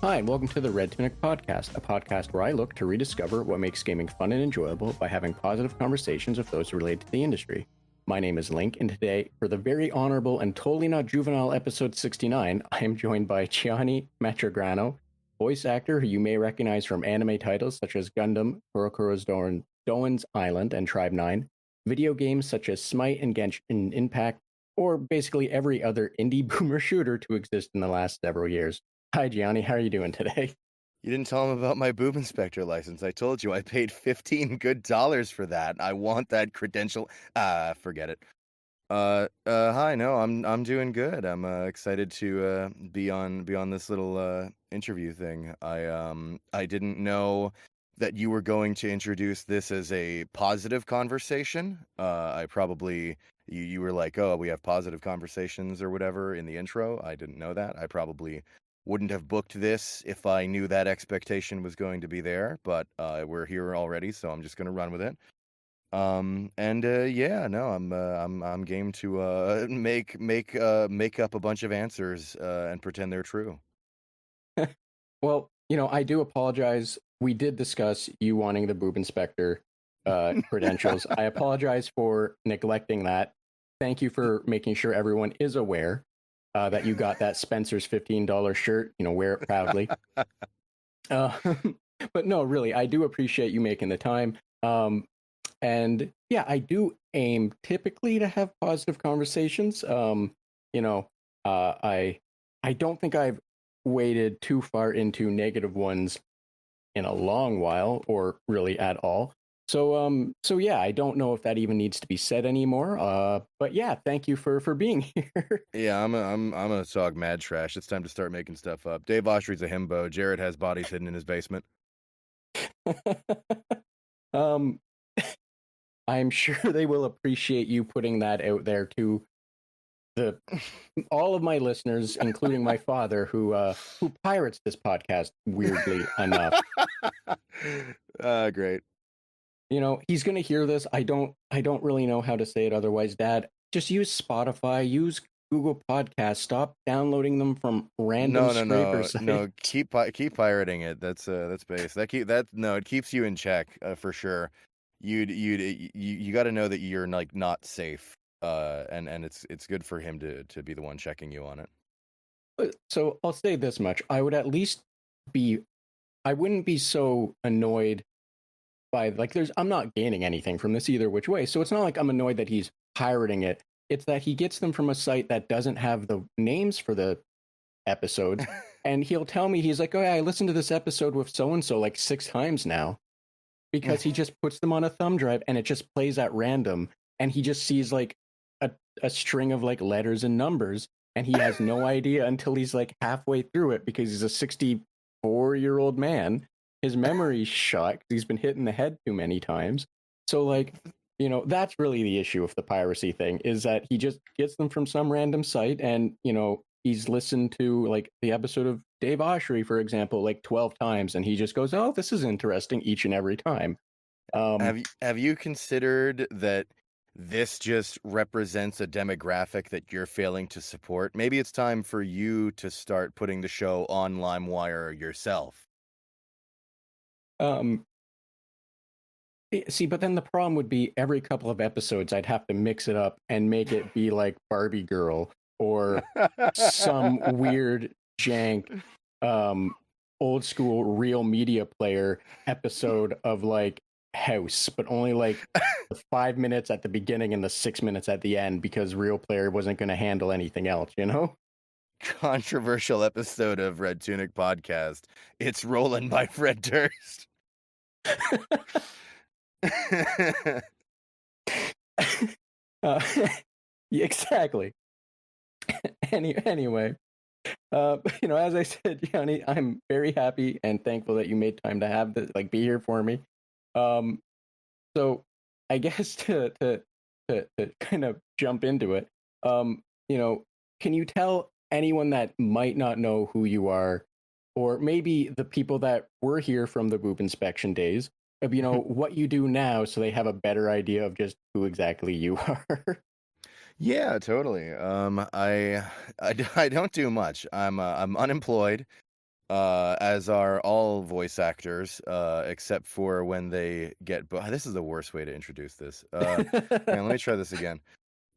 Hi, and welcome to the Red Tunic podcast, a podcast where I look to rediscover what makes gaming fun and enjoyable by having positive conversations with those related to the industry. My name is Link, and today, for the very honorable and totally not juvenile episode 69, I am joined by Gianni Matragrano, voice actor who you may recognize from anime titles such as Gundam, Kurokura's Doan's Island, and Tribe 9, video games such as Smite and Genshin Impact, or basically every other indie boomer shooter to exist in the last several years. Hi, Gianni. How are you doing today? You didn't tell him about my boob inspector license. I told you I paid $15 good for that. I want that credential. Forget it. Hi. No, I'm doing good. I'm excited to be on this little interview thing. I didn't know that you were going to introduce this as a positive conversation. I probably you were like, oh, we have positive conversations or whatever in the intro. I didn't know that. I probably wouldn't have booked this if I knew that expectation was going to be there, but we're here already, so I'm just gonna run with it. Yeah, no, I'm game to make up a bunch of answers and pretend they're true. Well, I do apologize. We did discuss you wanting the boob inspector credentials. I apologize for neglecting that. Thank you for making sure everyone is aware that you got that Spencer's $15 shirt. Wear it proudly. But no, really, I do appreciate you making the time. And yeah, I do aim typically to have positive conversations. I don't think I've waded too far into negative ones in a long while, or really at all. So yeah, I don't know if that even needs to be said anymore. But yeah, thank you for being here. Yeah, I'm gonna talk mad trash. It's time to start making stuff up. Dave Oshry's a himbo. Jared has bodies hidden in his basement. um, I'm sure they will appreciate you putting that out there to all of my listeners, including my father, who pirates this podcast. Weirdly enough, Great. He's gonna hear this. I don't really know how to say it otherwise. Dad, just use Spotify, use Google Podcasts. Stop downloading them from random scraper sites. No. Keep pirating it. That's base. It keeps you in check for sure. You got to know that you're like not safe. And it's good for him to be the one checking you on it. So I'll say this much: I wouldn't be so annoyed by I'm not gaining anything from this either which way. So it's not like I'm annoyed that he's pirating it. It's that he gets them from a site that doesn't have the names for the episodes. And he'll tell me, he's like, oh yeah, I listened to this episode with so-and-so like 6 times now, because he just puts them on a thumb drive and it just plays at random. And he just sees like a string of like letters and numbers. And he has no idea until he's like halfway through it, because he's a 64-year-old man. His memory's shot because he's been hit in the head too many times. So that's really the issue with the piracy thing, is that he just gets them from some random site, and he's listened to like the episode of Dave Oshry, for example, like 12 times, and he just goes, oh, this is interesting each and every time. Have you considered that this just represents a demographic that you're failing to support? Maybe it's time for you to start putting the show on LimeWire yourself. See, but then the problem would be every couple of episodes I'd have to mix it up and make it be like Barbie Girl or some weird jank old school Real Media Player episode of like House, but only like the 5 minutes at the beginning and the 6 minutes at the end, because Real Player wasn't going to handle anything else, Controversial episode of Red Tunic podcast. It's Rolling by Fred Durst. Exactly. Anyway, as I said, Gianni, I'm very happy and thankful that you made time to have this, be here for me. So I guess to kind of jump into it, can you tell anyone that might not know who you are, or maybe the people that were here from the boob inspection days, of what you do now, so they have a better idea of just who exactly you are? Yeah, totally. I don't do much. I'm unemployed. As are all voice actors, except for when they get. This is the worst way to introduce this. Hang on, let me try this again.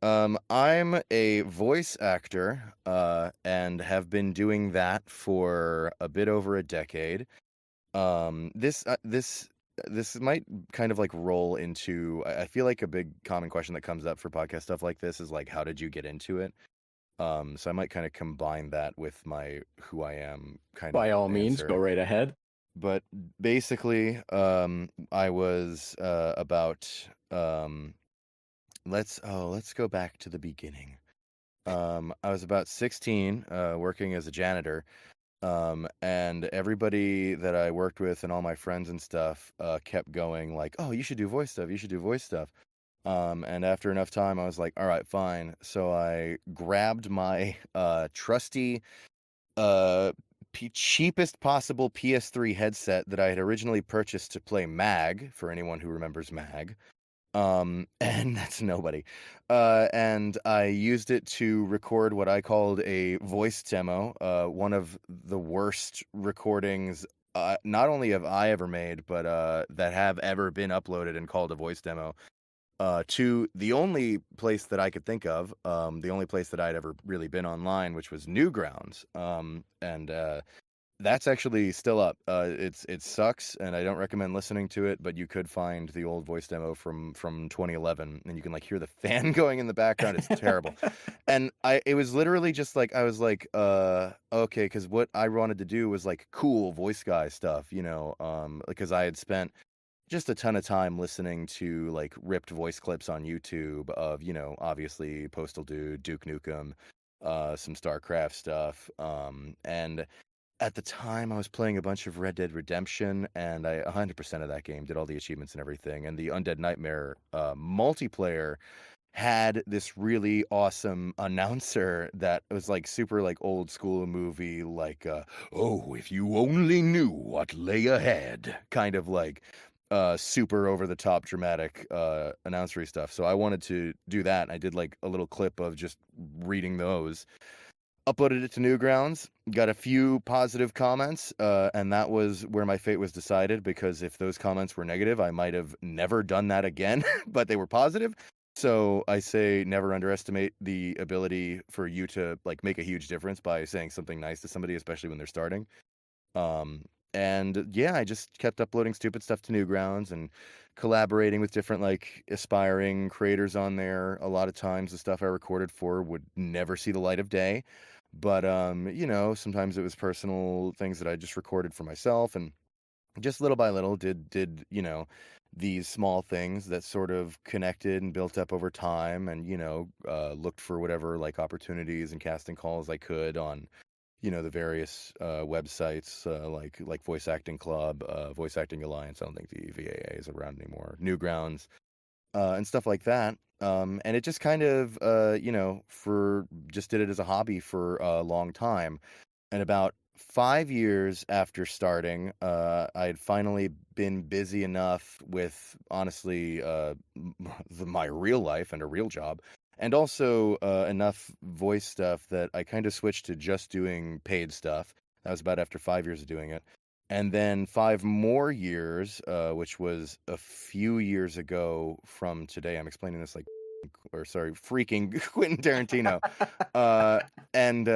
I'm a voice actor, and have been doing that for a bit over a decade. This might kind of like roll into. I feel like a big common question that comes up for podcast stuff like this is like, how did you get into it? So I might kind of combine that with my who I am kind of By all means, go answer. right ahead. But basically, I was about let's go back to the beginning. I was about 16, working as a janitor. And everybody that I worked with and all my friends and stuff kept going like, "Oh, you should do voice stuff. You should do voice stuff." And after enough time, I was like, "All right, fine." So I grabbed my trusty, uh, cheapest possible PS3 headset that I had originally purchased to play Mag. For anyone who remembers Mag, and that's nobody. And I used it to record what I called a voice demo, one of the worst recordings, not only have I ever made, but that have ever been uploaded and called a voice demo, to the only place that I could think of, the only place that I'd ever really been online, which was Newgrounds. And that's actually still up. It sucks, and I don't recommend listening to it. But you could find the old voice demo from 2011, and you can like hear the fan going in the background. It's terrible, and it was literally just like I was like, okay, because what I wanted to do was like cool voice guy stuff, because I had spent just a ton of time listening to like ripped voice clips on YouTube of obviously Postal Dude, Duke Nukem, some StarCraft stuff, and at the time, I was playing a bunch of Red Dead Redemption, and I 100% of that game, did all the achievements and everything. And the Undead Nightmare multiplayer had this really awesome announcer that was like super like old school movie, like oh, if you only knew what lay ahead, kind of like super over the top dramatic announcery stuff. So I wanted to do that, and I did like a little clip of just reading those, uploaded it to Newgrounds, got a few positive comments, and that was where my fate was decided, because if those comments were negative, I might have never done that again, but they were positive. So I say never underestimate the ability for you to like make a huge difference by saying something nice to somebody, especially when they're starting. Um, and yeah, I just kept uploading stupid stuff to Newgrounds and collaborating with different like aspiring creators on there. A lot of times the stuff I recorded for would never see the light of day. But sometimes it was personal things that I just recorded for myself, and just little by little did these small things that sort of connected and built up over time, and looked for whatever like opportunities and casting calls I could on the various websites, like Voice Acting Club, Voice Acting Alliance. I don't think the VAA is around anymore. Newgrounds, and stuff like that. And it just kind of, for just did it as a hobby for a long time. And about 5 years after starting, I had finally been busy enough with, honestly, my real life and a real job, and also enough voice stuff that I kind of switched to just doing paid stuff. That was about after 5 years of doing it. And then 5 more years, which was a few years ago from today. I'm explaining this like, or sorry, freaking Quentin Tarantino. Uh, and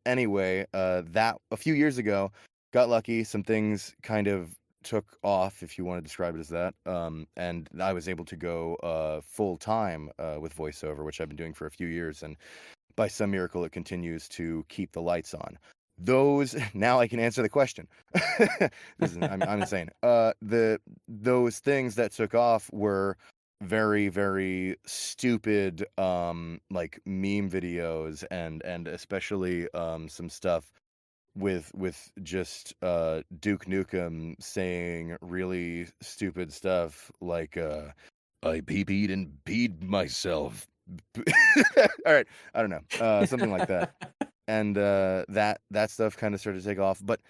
anyway, that a few years ago, got lucky. Some things kind of took off, if you want to describe it as that. And I was able to go full time with voiceover, which I've been doing for a few years. And by some miracle, it continues to keep the lights on. Those now I can answer the question. I'm insane. Those things that took off were very, very stupid, like meme videos, and especially some stuff with just Duke Nukem saying really stupid stuff like I peed and peed myself. All right, I don't know, something like that. And that stuff kind of started to take off. But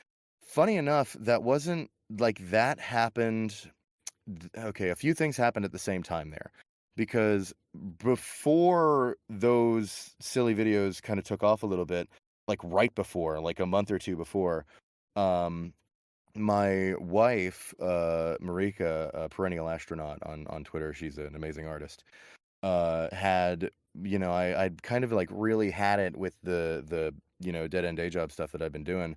funny enough, that wasn't like that happened. Okay, a few things happened at the same time there, because before those silly videos kind of took off a little bit, like right before, like a month or two before, Um, my wife, Marika, a perennial astronaut on Twitter, she's an amazing artist. Had I'd kind of like really had it with the dead end day job stuff that I've been doing,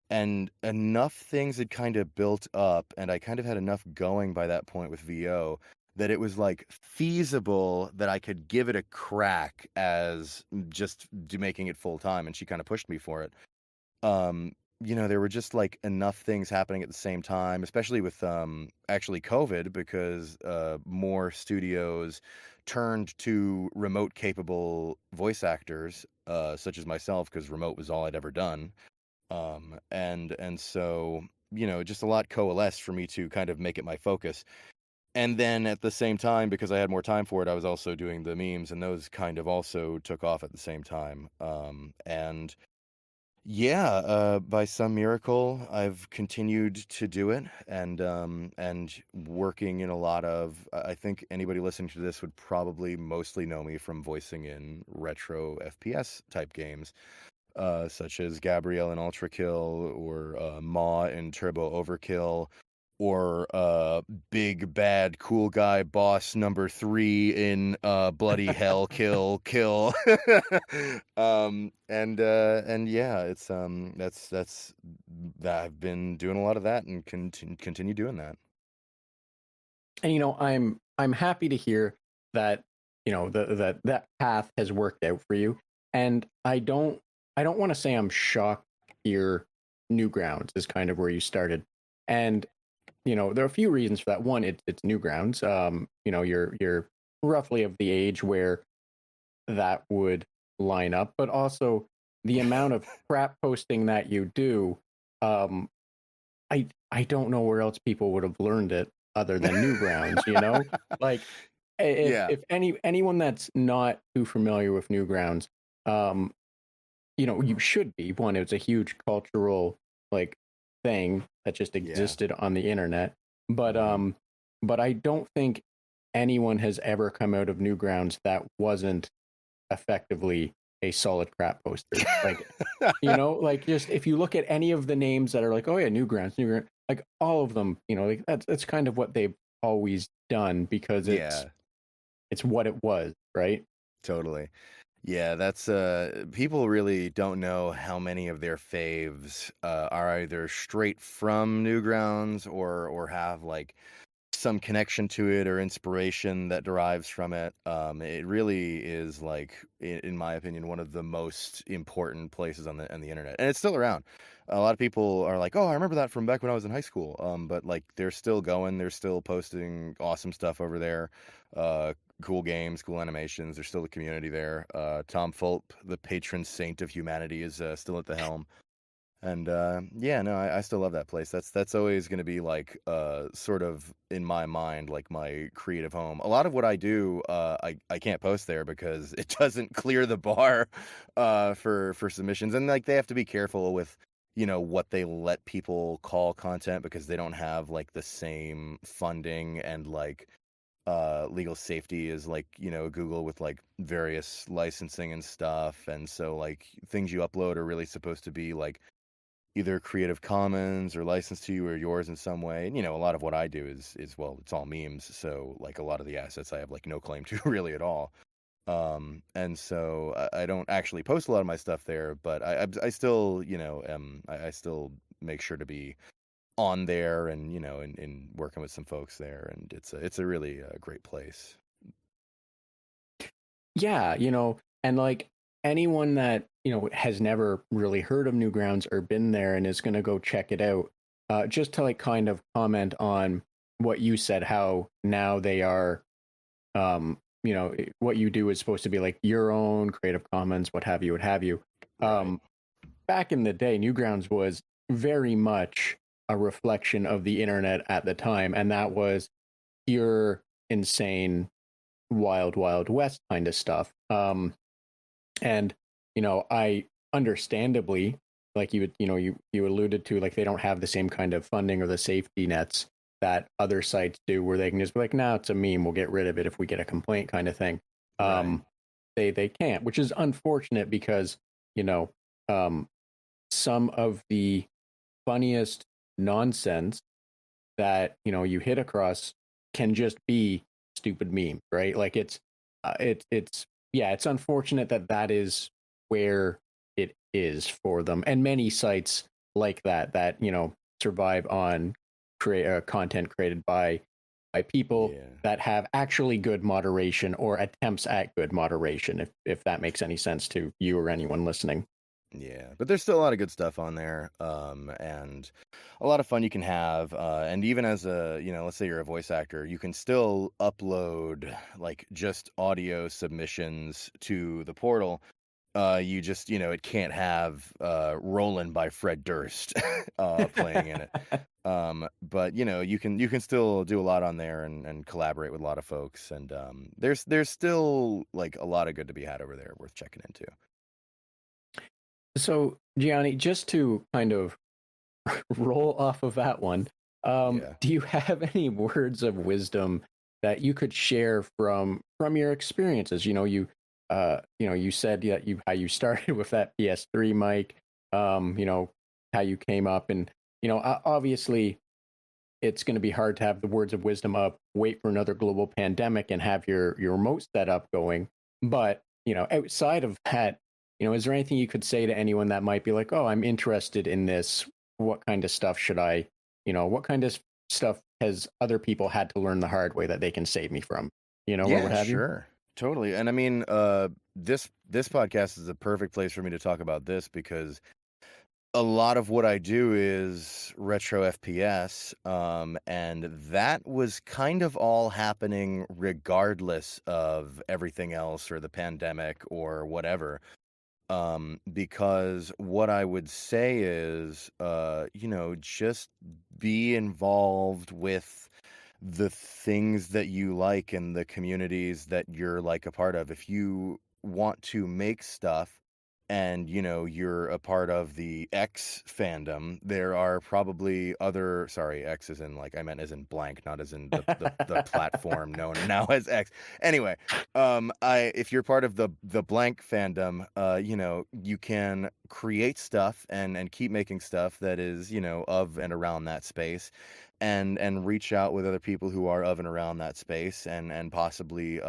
and enough things had kind of built up, and I kind of had enough going by that point with VO that it was like feasible that I could give it a crack as just making it full time, and she kind of pushed me for it. um there were just like enough things happening at the same time, especially with actually COVID, because more studios turned to remote capable voice actors, such as myself, because remote was all I'd ever done. And so just a lot coalesced for me to kind of make it my focus. And then at the same time, because I had more time for it, I was also doing the memes, and those kind of also took off at the same time. And yeah, by some miracle, I've continued to do it, and working in a lot of. I think anybody listening to this would probably mostly know me from voicing in retro FPS type games, such as Gabrielle in Ultra Kill, or Maw in Turbo Overkill, or big bad cool guy boss number 3 in Bloody Hell Kill. And yeah, it's that's that I've been doing a lot of that, and continue doing that. And I'm happy to hear that that path has worked out for you. And I don't want to say I'm shocked here. Newgrounds is kind of where you started, and there are a few reasons for that. One, it's Newgrounds. You're roughly of the age where that would line up, but also the amount of crap posting that you do. Um, I don't know where else people would have learned it other than Newgrounds. Like Yeah, if anyone that's not too familiar with Newgrounds, um, you should be. One, it's a huge cultural like thing that just yeah. existed on the internet. But Hmm. but I don't think anyone has ever come out of Newgrounds that wasn't effectively a solid crap poster. Like, like just if you look at any of the names that are like, oh yeah, Newgrounds, like all of them, like that's kind of what they've always done because it's Yeah, it's what it was, right? totally. Yeah, that's people really don't know how many of their faves are either straight from Newgrounds, or have like some connection to it or inspiration that derives from it. It really is like, in my opinion, one of the most important places on the internet, and it's still around. A lot of people are like, "Oh, I remember that from back when I was in high school." But like, they're still going. They're still posting awesome stuff over there. Uh, cool games, cool animations. There's still a community there. Tom Fulp, the patron saint of humanity, is still at the helm. And yeah, no, I still love that place. That's always going to be like sort of in my mind like my creative home. A lot of what I do, I can't post there because it doesn't clear the bar for submissions, and like they have to be careful with what they let people call content, because they don't have like the same funding and like legal safety as like Google, with like various licensing and stuff. And so like things you upload are really supposed to be like either Creative Commons or licensed to you or yours in some way. And a lot of what I do is well, it's all memes, so like a lot of the assets I have like no claim to really at all. And so I don't actually post a lot of my stuff there, but I still I still make sure to be on there, and and working with some folks there, and it's a really great place. Yeah, and like anyone that, has never really heard of Newgrounds or been there and is going to go check it out, just to like kind of comment on what you said, how now they are, what you do is supposed to be like your own Creative Commons, what have you, what have you. Right. Um, Back in the day, Newgrounds was very much a reflection of the internet at the time, and that was pure, insane, wild, wild west kind of stuff. And I understandably, like you alluded to, like they don't have the same kind of funding or the safety nets that other sites do, where they can just be like, "No, it's a meme. We'll get rid of it if we get a complaint," kind of thing. Right. They can't, which is unfortunate because you know um, some of the funniest nonsense that you hit across can just be stupid meme, right? Like it's yeah, it's unfortunate that that is where it is for them, and many sites like that survive on create content created by people Yeah. that have actually good moderation or attempts at good moderation, if that makes any sense to you or anyone listening. Yeah, but there's still a lot of good stuff on there, and a lot of fun you can have. And even as a, let's say you're a voice actor, you can still upload like just audio submissions to the portal. You just, it can't have "Rollin'" by Fred Durst playing in it. But you can still do a lot on there and collaborate with a lot of folks, and there's still like a lot of good to be had over there, worth checking into. So, Gianni, just to kind of roll off of that one, Yeah. do you have any words of wisdom that you could share from your experiences? You said that you how you started with that PS3 mic, how you came up, and obviously it's going to be hard to have the words of wisdom up, wait for another global pandemic, and have your remote setup going. But outside of that, is there anything you could say to anyone that might be like, "Oh, I'm interested in this. What kind of stuff should I, what kind of stuff has other people had to learn the hard way that they can save me from?" Or what Yeah, have you? sure. Totally. And I mean, this podcast is a perfect place for me to talk about this because a lot of what I do is retro FPS, and that was kind of all happening regardless of everything else or the pandemic or whatever. Because what I would say is, just be involved with the things that you like and the communities that you're like a part of. If you want to make stuff and you're a part of the X fandom, there are probably other, sorry, X is in, like, I meant as in blank, not as in the platform known now as X. Anyway, I if you're part of the blank fandom, you can create stuff and keep making stuff that is, of and around that space, and reach out with other people who are of and around that space, and possibly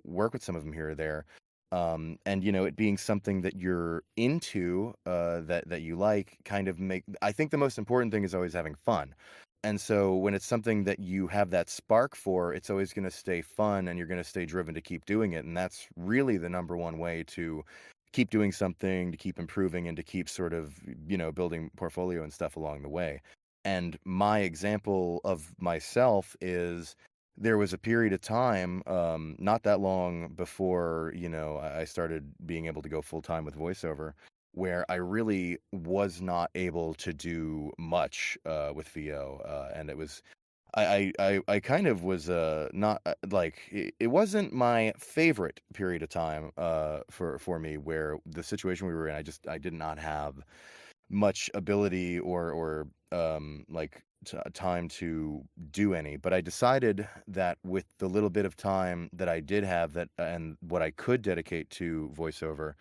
work with some of them here or there. And it being something that you're into, that you like, kind of make, I think the most important thing is always having fun. And so when it's something that you have that spark for, it's always going to stay fun, and you're going to stay driven to keep doing it. And that's really the number one way to keep doing something, to keep improving, and to keep sort of, building portfolio and stuff along the way. And my example of myself is, there was a period of time, not that long before, I started being able to go full time with voiceover, where I really was not able to do much with VO, and it was, I kind of was not, like, it wasn't my favorite period of time for me, where the situation we were in, I did not have much ability or like time to do any. But I decided that with the little bit of time that I did have, that and what I could dedicate to voiceover,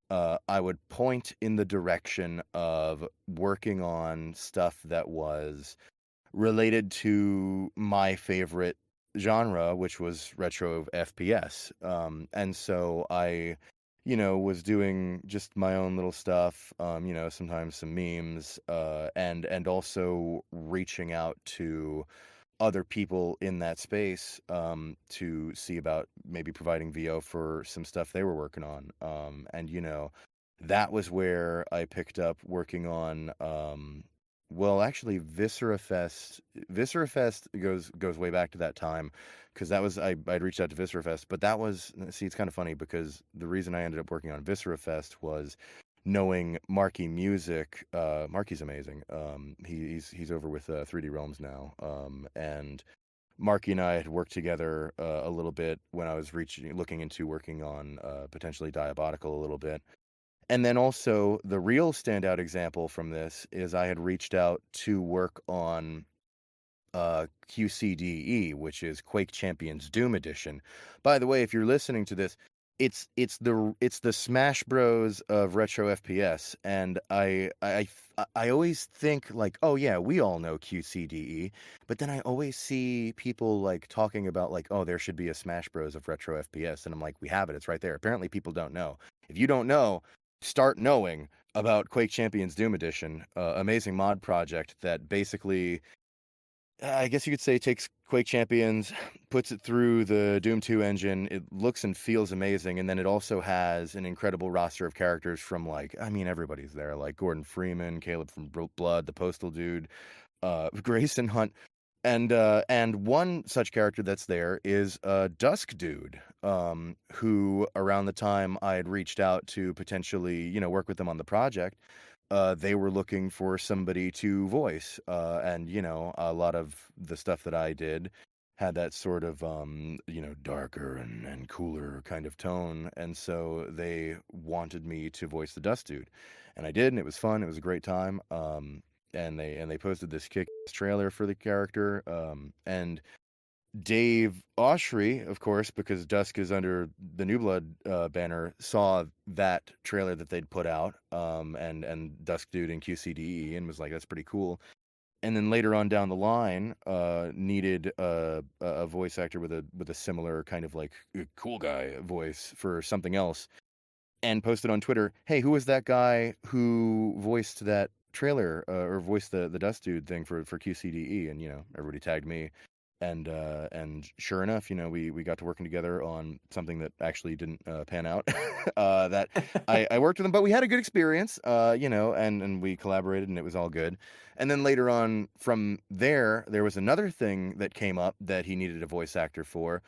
I would point in the direction of working on stuff that was related to my favorite genre, which was retro FPS. And so I, was doing just my own little stuff, sometimes some memes, and also reaching out to other people in that space, to see about maybe providing VO for some stuff they were working on. And that was where I picked up working on, well, actually, Viscerafest goes way back to that time, because that was, I'd reached out to Viscerafest, but that was, see, it's kind of funny because the reason I ended up working on Viscerafest was knowing Marky Music. Marky's amazing. He's over with 3D Realms now, and Marky and I had worked together a little bit when I was looking into working on potentially Diabolical a little bit. And then also, the real standout example from this is I had reached out to work on QCDE, which is Quake Champions Doom Edition. By the way, if you're listening to this, it's the Smash Bros of retro FPS, and I always think like, oh yeah, we all know QCDE, but then I always see people like talking about like, oh, there should be a Smash Bros of retro FPS, and I'm like, we have it, it's right there. Apparently, people don't know. If you don't know, start knowing about Quake Champions Doom Edition, amazing mod project that basically I guess you could say takes Quake Champions, puts it through the Doom 2 engine. It looks and feels amazing, and then it also has an incredible roster of characters from like, I mean, everybody's there, like Gordon Freeman, Caleb from Blood, the Postal Dude, Grayson Hunt, and one such character that's there is Dusk Dude, who around the time I had reached out to potentially, work with them on the project, they were looking for somebody to voice, and a lot of the stuff that I did had that sort of darker and cooler kind of tone, and so they wanted me to voice the Dust Dude, and I did, and it was fun. It was a great time. And they posted this kick trailer for the character, and Dave Oshry, of course, because Dusk is under the New Blood banner, saw that trailer that they'd put out, and Dusk Dude in QCDE, and was like, "That's pretty cool." And then later on down the line, needed a voice actor with a similar kind of like cool guy voice for something else, and posted on Twitter, "Hey, who was that guy who voiced that trailer or voiced the Dust Dude thing for QCDE?" And everybody tagged me, and sure enough, we got to working together on something that actually didn't pan out. That I worked with him, but we had a good experience, and we collaborated, and it was all good. And then later on from there was another thing that came up that he needed a voice actor for,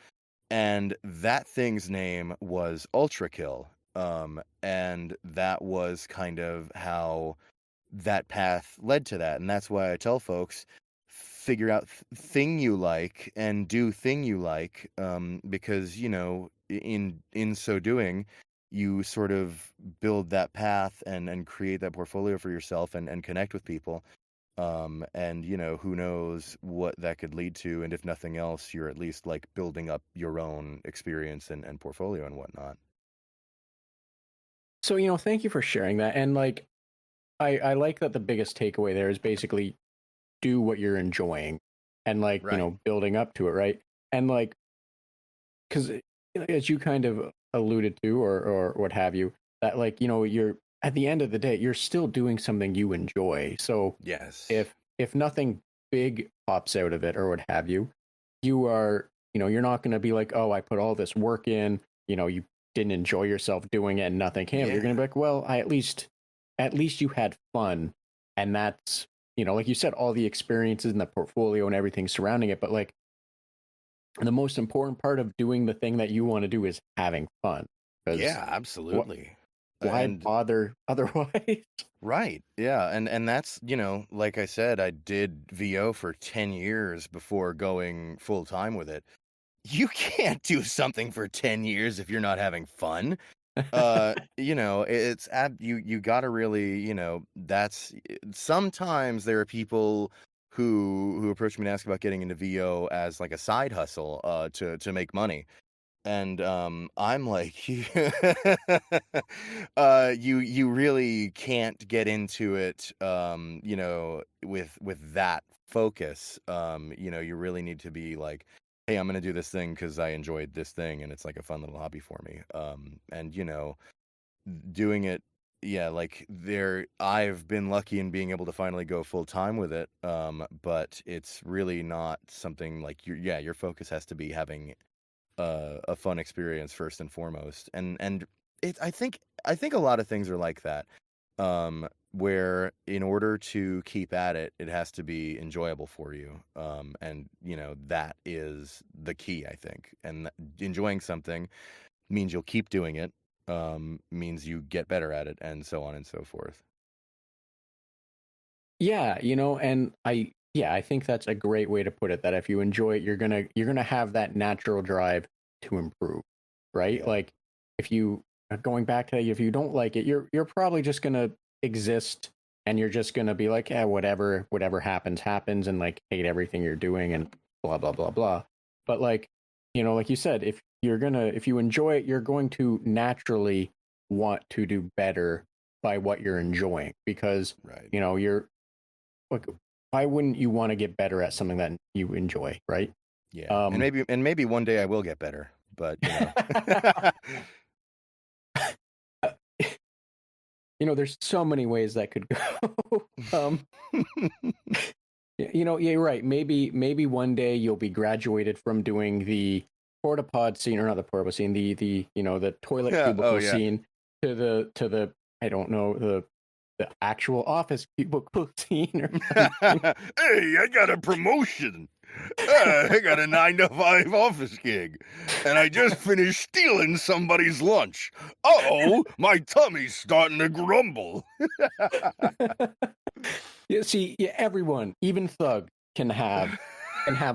and that thing's name was Ultra Kill. And that was kind of how that path led to that. And that's why I tell folks, figure out thing you like and do thing you like, because in so doing, you sort of build that path and create that portfolio for yourself and connect with people. And who knows what that could lead to, and if nothing else, you're at least like building up your own experience and portfolio and whatnot. So, thank you for sharing that. And like, I like that the biggest takeaway there is basically do what you're enjoying and like, Right. building up to it. Right. And like, because as you kind of alluded to, or what have you, that like, you're at the end of the day, you're still doing something you enjoy. So Yes. if nothing big pops out of it or what have you, you are, you're not going to be like, oh, I put all this work in, you didn't enjoy yourself doing it and nothing came. You're going to Yeah. be like, well, at least you had fun. And that's, like you said, all the experiences and the portfolio and everything surrounding it. But like the most important part of doing the thing that you want to do is having fun. Because Yeah, what, absolutely. why And bother otherwise? right. Yeah, and that's, like I said, I did VO for 10 years before going full time with it. You can't do something for 10 years if you're not having fun. You got to really, that's sometimes there are people who approach me and ask about getting into VO as like a side hustle to make money. And I'm like, you really can't get into it, with that focus. You really need to be like, hey, I'm gonna do this thing because I enjoyed this thing, and it's like a fun little hobby for me. And doing it, yeah, like I've been lucky in being able to finally go full time with it. But it's really not something like your focus has to be having a fun experience first and foremost, and I think a lot of things are like that, where in order to keep at it, it has to be enjoyable for you, and that is the key, I think. And enjoying something means you'll keep doing it, means you get better at it, and so on and so forth. Yeah, and I think that's a great way to put it, that if you enjoy it, you're gonna have that natural drive to improve, right? Yeah. Like if you going back to, if you don't like it, you're probably just gonna exist, and you're just gonna be like, yeah, whatever happens, happens, and like hate everything you're doing and blah blah blah blah. But like like you said, if you enjoy it, you're going to naturally want to do better by what you're enjoying because Right. you're like, why wouldn't you want to get better at something that you enjoy, right? Yeah. And Um, maybe one day I will get better, but there's so many ways that could go. Yeah, you're right. Maybe one day you'll be graduated from doing the porta pod scene, or not the porta pod scene, the toilet Yeah. Oh cubicle yeah. scene to the I don't know the actual office cubicle scene or something. Hey, I got a promotion. I got a 9 to 5 office gig, and I just finished stealing somebody's lunch. Uh-oh, my tummy's starting to grumble. Yeah, see, yeah, everyone, even Thug, can have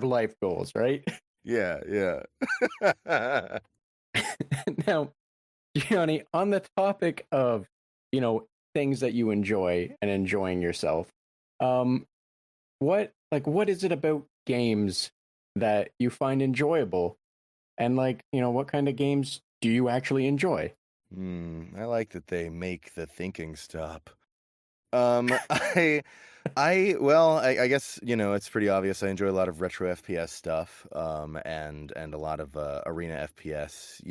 life goals, right? Yeah, yeah. Now, Gianni, on the topic of things that you enjoy and enjoying yourself, um, what is it about games that you find enjoyable, and what kind of games do you actually enjoy? I like that they make the thinking stop. I guess it's pretty obvious. I enjoy a lot of retro FPS stuff, and a lot of arena FPS.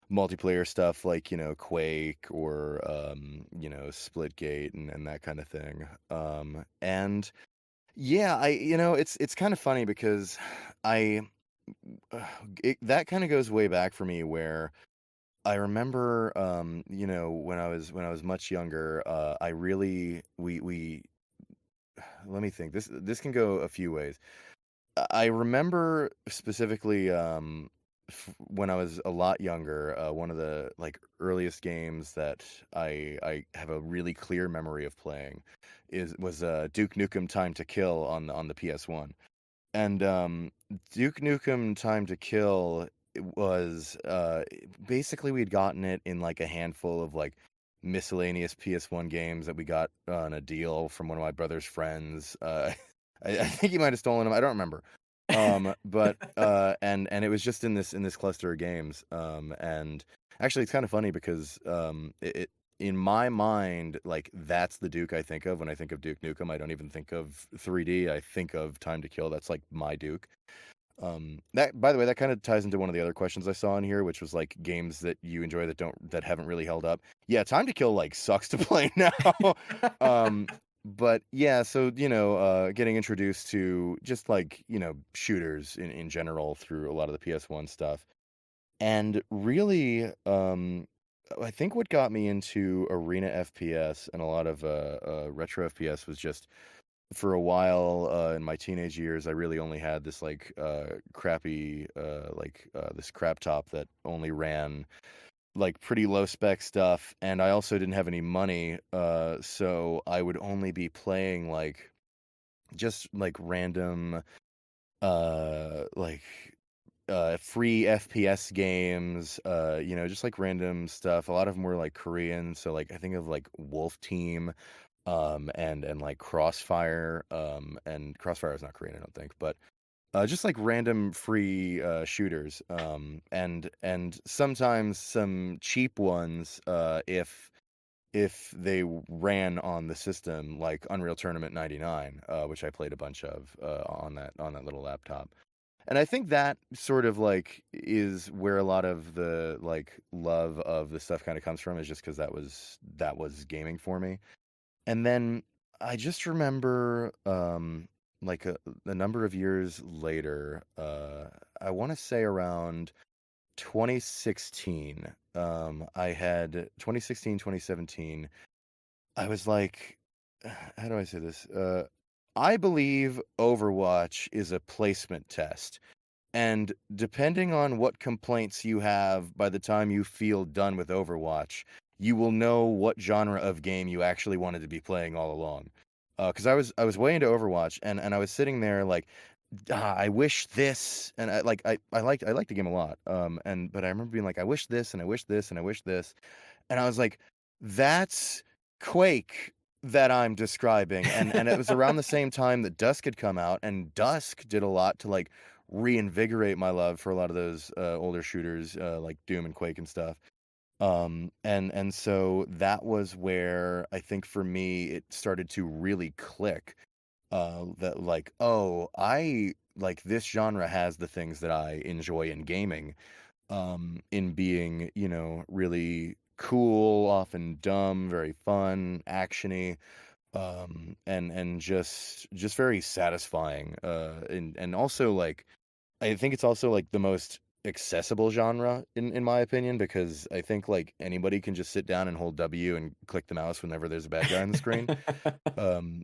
Multiplayer stuff like Quake or Splitgate and that kind of thing. And yeah, it's kind of funny because I that kind of goes way back for me where I remember, when I was much younger, I really we let me think. This can go a few ways. I remember specifically when I was a lot younger, one of the like earliest games that I have a really clear memory of playing was Duke Nukem Time to Kill on the PS1. And Duke Nukem Time to Kill, it was basically we'd gotten it in like a handful of like miscellaneous PS1 games that we got on a deal from one of my brother's friends. I think he might have stolen them. I don't remember. But and it was just in this cluster of games. And actually, it's kind of funny because it in my mind, like that's the Duke I think of when I think of Duke Nukem. I don't even think of 3D. I think of Time to Kill. That's like my Duke. That by the way, that kind of ties into one of the other questions I saw in here, which was like games that you enjoy that haven't really held up. Yeah, Time to Kill like sucks to play now. um, but yeah, so getting introduced to just like shooters in general through a lot of the PS1 stuff, and really, I think what got me into arena FPS and a lot of retro FPS was just for a while in my teenage years, I really only had this like crappy this crap top that only ran like pretty low spec stuff, and I also didn't have any money, so I would only be playing like just like random like free FPS games, just like random stuff. A lot of them were like Korean, so like I think of like Wolf Team, and like Crossfire, and Crossfire is not Korean, I don't think, but just like random free shooters, and sometimes some cheap ones, if they ran on the system, like Unreal Tournament '99, which I played a bunch of on that little laptop. And I think that sort of like is where a lot of the like love of the stuff kind of comes from, is just because that was gaming for me. And then I just remember like a number of years later, I want to say around 2016, I had 2016, 2017. I was like, how do I say this? I believe Overwatch is a placement test. And depending on what complaints you have by the time you feel done with Overwatch, you will know what genre of game you actually wanted to be playing all along. Because I was way into Overwatch, and I was sitting there like, I wish this, and I liked the game a lot. But I remember being like, I wish this, and I wish this, and I wish this, and I was like, that's Quake that I'm describing. And it was around the same time that Dusk had come out, and Dusk did a lot to like reinvigorate my love for a lot of those older shooters like Doom and Quake and stuff. And so that was where I think for me it started to really click, that like, oh, I like this genre has the things that I enjoy in gaming, in being, you know, really cool, often dumb, very fun, actiony, and just very satisfying, and also like I think it's also like the most accessible genre in my opinion, because I think like anybody can just sit down and hold W and click the mouse whenever there's a bad guy on the screen.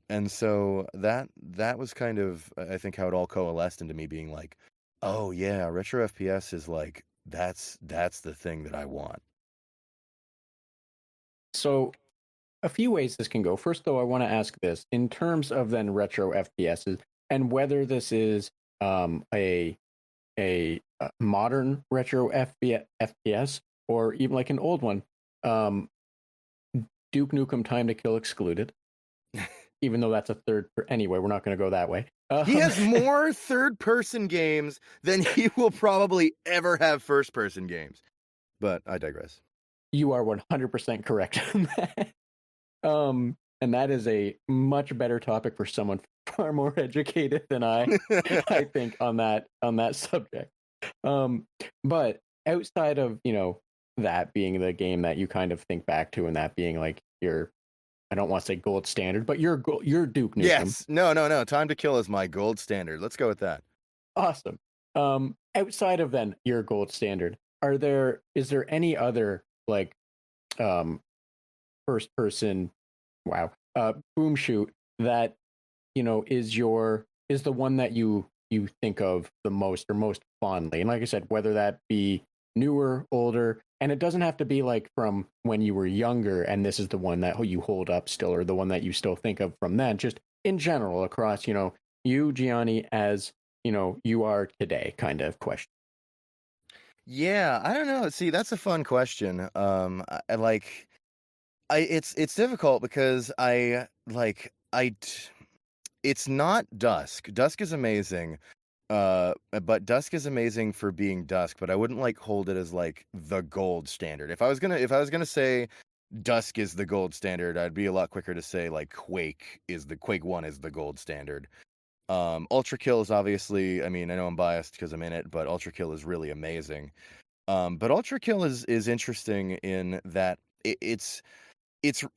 And so that was kind of, I think, how it all coalesced into me being like, oh yeah, retro FPS is like that's the thing that I want. So a few ways this can go. First, though, I want to ask this in terms of then retro FPSs and whether this is a modern retro FPS or even like an old one. Um, Duke Nukem Time to Kill excluded, even though that's a anyway, we're not going to go that way. He has more third-person games than he will probably ever have first-person games. But I digress. You are 100% correct on that. And that is a much better topic for someone far more educated than I think on that subject. But outside of, you know, that being the game that you kind of think back to and that being like your, I don't want to say gold standard, but your Duke Nukem. Yes. No. Time to Kill is my gold standard. Let's go with that. Awesome. Outside of then your gold standard, is there any other like first person, wow, boom shoot that, you know, is the one that you think of the most or most fondly? And like I said, whether that be newer, older, and it doesn't have to be like from when you were younger and this is the one that you hold up still, or the one that you still think of from then, just in general across, you know, you, Gianni, as you know, you are today kind of question. Yeah, I don't know. See, that's a fun question. It's difficult because it's not Dusk. Dusk is amazing. But Dusk is amazing for being Dusk, but I wouldn't like hold it as like the gold standard. If I was gonna say Dusk is the gold standard, I'd be a lot quicker to say like Quake 1 is the gold standard. Ultra Kill is obviously, I mean, I know I'm biased because I'm in it, but Ultra Kill is really amazing. But Ultra Kill is interesting in that it's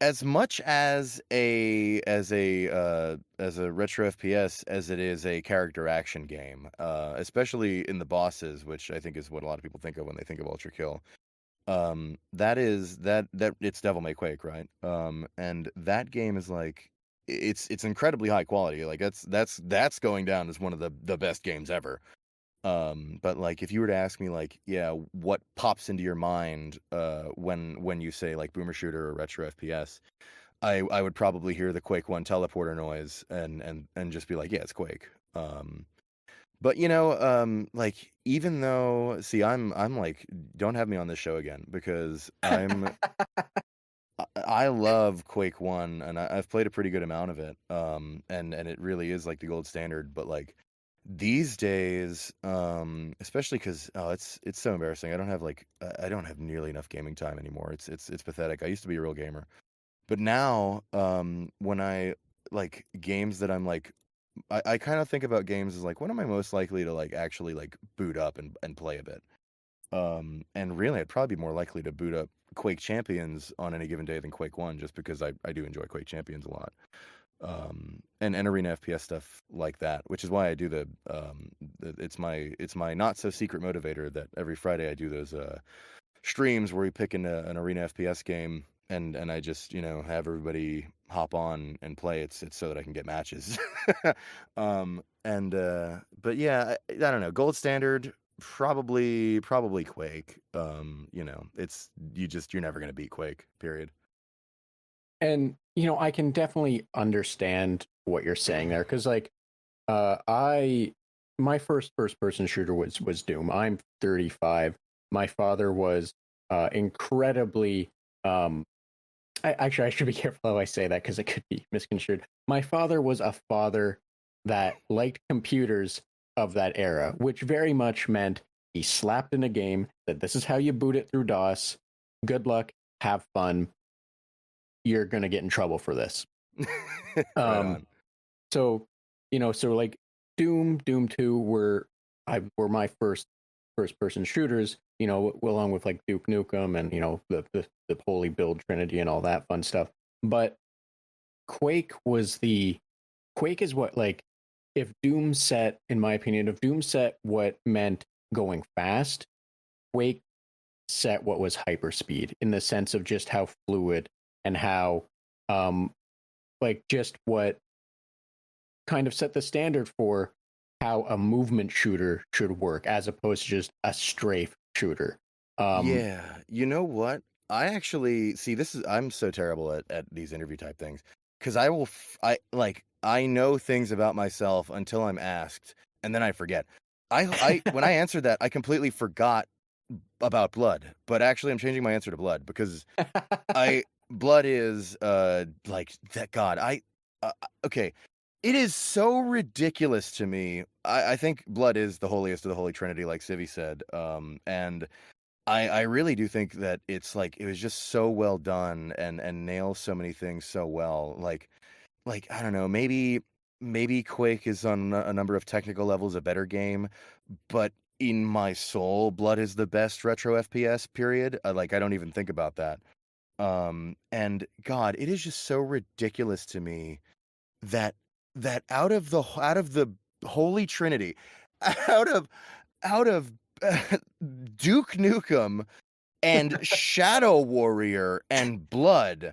as much as a retro FPS as it is a character action game, especially in the bosses, which I think is what a lot of people think of when they think of Ultra Kill. That is that it's Devil May Quake, right? And that game is like it's incredibly high quality. Like that's going down as one of the best games ever. But like if you were to ask me like, yeah, what pops into your mind when you say like boomer shooter or retro FPS, I would probably hear the Quake 1 teleporter noise and just be like, yeah, it's Quake. But you know, like even though, see, I'm like, don't have me on this show again because I love Quake 1 and I've played a pretty good amount of it. And it really is like the gold standard, but like these days, especially because it's so embarrassing. I don't have nearly enough gaming time anymore. It's pathetic. I used to be a real gamer, but now when I like games that I'm like, I kind of think about games as like, when am I most likely to like actually like boot up and play a bit? And really, I'd probably be more likely to boot up Quake Champions on any given day than Quake 1, just because I do enjoy Quake Champions a lot. And arena FPS stuff like that, which is why I do it's my not so secret motivator that every Friday I do those streams where we pick an arena FPS game and I just, you know, have everybody hop on and play. It's so that I can get matches. But yeah, I don't know. Gold standard, probably Quake. You know, you're never gonna beat Quake, period. And you know, I can definitely understand what you're saying there because like I my first person shooter was Doom. I'm 35. My father was incredibly I should be careful how I say that because it could be misconstrued. My father was a father that liked computers of that era, which very much meant he slapped in a game that this is how you boot it through DOS. Good luck, have fun. You're gonna get in trouble for this. Right Um, on. so so like Doom 2 were my first person shooters, along with like Duke Nukem and the holy build trinity and all that fun stuff. But Quake was the Quake is what, like, if Doom set, in my opinion, if Doom set what meant going fast, Quake set what was hyperspeed, in the sense of just how fluid and how um like just what kind of set the standard for how a movement shooter should work, as opposed to just a strafe shooter. Um, Yeah, you know what? I actually see this is I'm so terrible at these interview type things because I know things about myself until I'm asked and then I forget. I when I answered that I completely forgot about blood, but actually I'm changing my answer to blood because I blood is like that God okay. It is so ridiculous to me. I think blood is the holiest of the holy trinity, like Civi said. And I really do think that it's like it was just so well done and nails so many things so well. Like I don't know, maybe Quake is on a number of technical levels a better game, but in my soul, Blood is the best retro FPS. Period. Like I don't even think about that. And God, it is just so ridiculous to me that out of the holy trinity, out of out of Duke Nukem and Shadow Warrior and Blood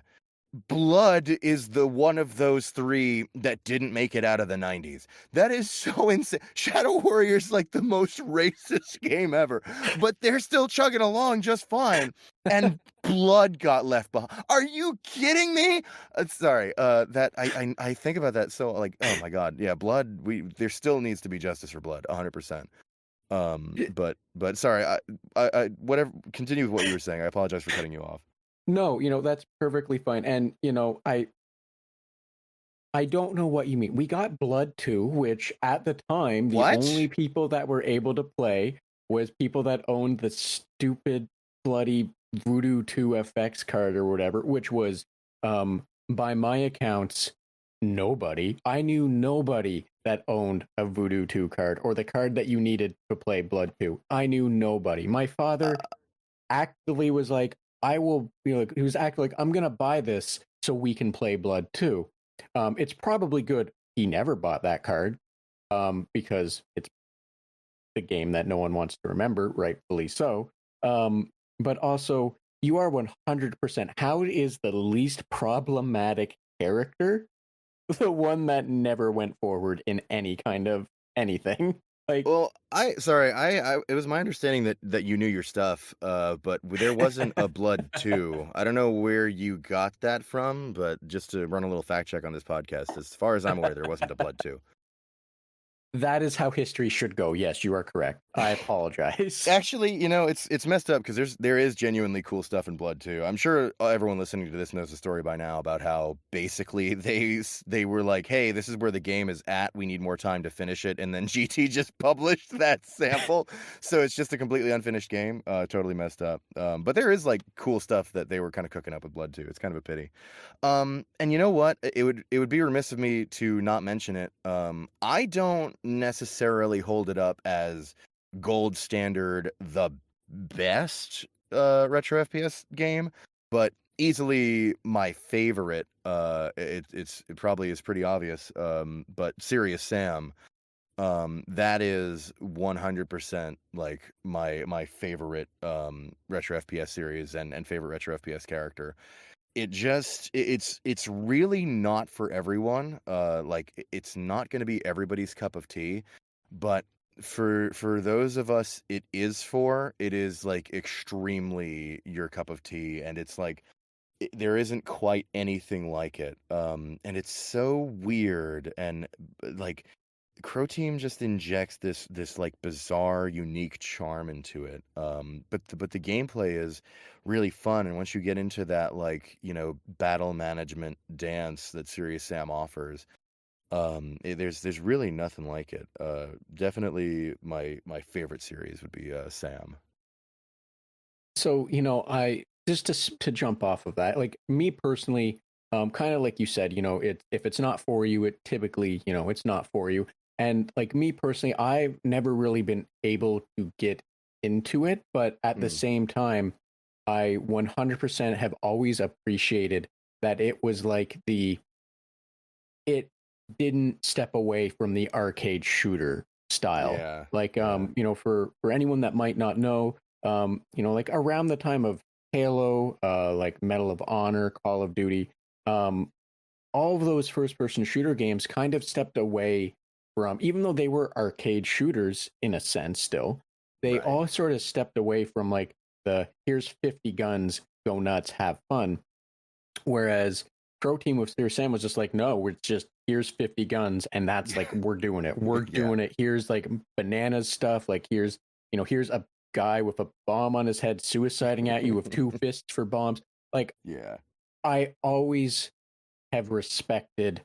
is the one of those three that didn't make it out of the 90s. That is so insane. Shadow Warrior's like the most racist game ever, but they're still chugging along just fine. And Blood got left behind. Are you kidding me? Sorry. That I think about that so like, oh my God, yeah, Blood. There still needs to be justice for Blood, 100%. But sorry, I whatever. Continue with what you were saying. I apologize for cutting you off. no, that's perfectly fine. And I don't know what you mean. We got Blood 2, which at the time, the only What? people that were able to play was people that owned the stupid, bloody Voodoo 2 FX card or whatever, which was, by my accounts, nobody. I knew nobody that owned a Voodoo 2 card or the card that you needed to play Blood 2. I knew nobody. My father actively was like, I will be like, he was acting like, I'm going to buy this so we can play Blood 2. It's probably good he never bought that card, because it's the game that no one wants to remember, rightfully so. But also, you are 100%. How is the least problematic character the one that never went forward in any kind of anything? Like, Well, I it was my understanding that you knew your stuff, but there wasn't a Blood 2. I don't know where you got that from, but just to run a little fact check on this podcast, as far as I'm aware, there wasn't a Blood 2. that is how history should go. Yes, you are correct. I apologize. Actually, it's messed up because there is genuinely cool stuff in Blood 2. I'm sure everyone listening to this knows the story by now about how basically they were like, "Hey, this is where the game is at. We need more time to finish it," and then GT just published that sample, so it's just a completely unfinished game. Totally messed up. But there is like cool stuff that they were kind of cooking up with Blood 2. It's kind of a pity. And you know what? It would be remiss of me to not mention it. I don't necessarily hold it up as gold standard the best retro FPS game, but easily my favorite. It probably is pretty obvious. But Serious Sam, that is 100% like my favorite retro FPS series and favorite retro FPS character. It's really not for everyone. It's not going to be everybody's cup of tea, but for those of us it is like extremely your cup of tea, and it's like there isn't quite anything like it. And it's so weird, and like Crow Team just injects this like bizarre, unique charm into it. But the gameplay is really fun, and once you get into that, like, battle management dance that Serious Sam offers, There's really nothing like it. Definitely my favorite series would be Sam. So, I just to jump off of that, like me personally, kind of like you said, if it's not for you, it typically, it's not for you. And like me personally, I've never really been able to get into it, but at the Mm, same time, I 100% have always appreciated that it was like it didn't step away from the arcade shooter style. yeah, Like, yeah, for anyone that might not know, like around the time of Halo, like Medal of Honor, Call of Duty, um, all of those first person shooter games kind of stepped away from, even though they were arcade shooters in a sense still, they right. all sort of stepped away from like the here's 50 guns, go nuts, have fun. Whereas Pro Team with Serious Sam was just like, no, we're just here's 50 guns, and that's like we're doing it. We're Yeah. doing it. Here's like bananas stuff. Like here's a guy with a bomb on his head suiciding at you with two fists for bombs. Like Yeah. I always have respected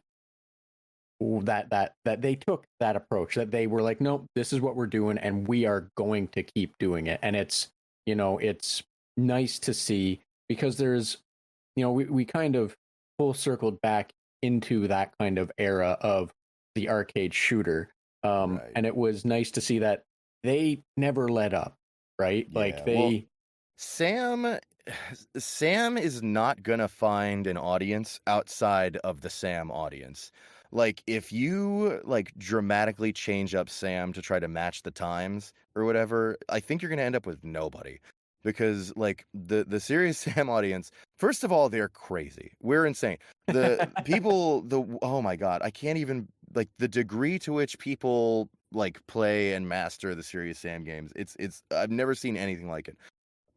that they took that approach, that they were like, nope, this is what we're doing, and we are going to keep doing it. And it's nice to see because there's we kind of full circled back into that kind of era of the arcade shooter. Right. And it was nice to see that they never let up, right? Like Yeah. Well, they, Sam Sam is not gonna find an audience outside of the Sam audience. Like if you like dramatically change up Sam to try to match the times or whatever, I think you're gonna end up with nobody. Because like the Serious Sam audience, first of all, they're crazy. We're insane. The people, the oh my god, I can't even like the degree to which people like play and master the Serious Sam games. It's I've never seen anything like it.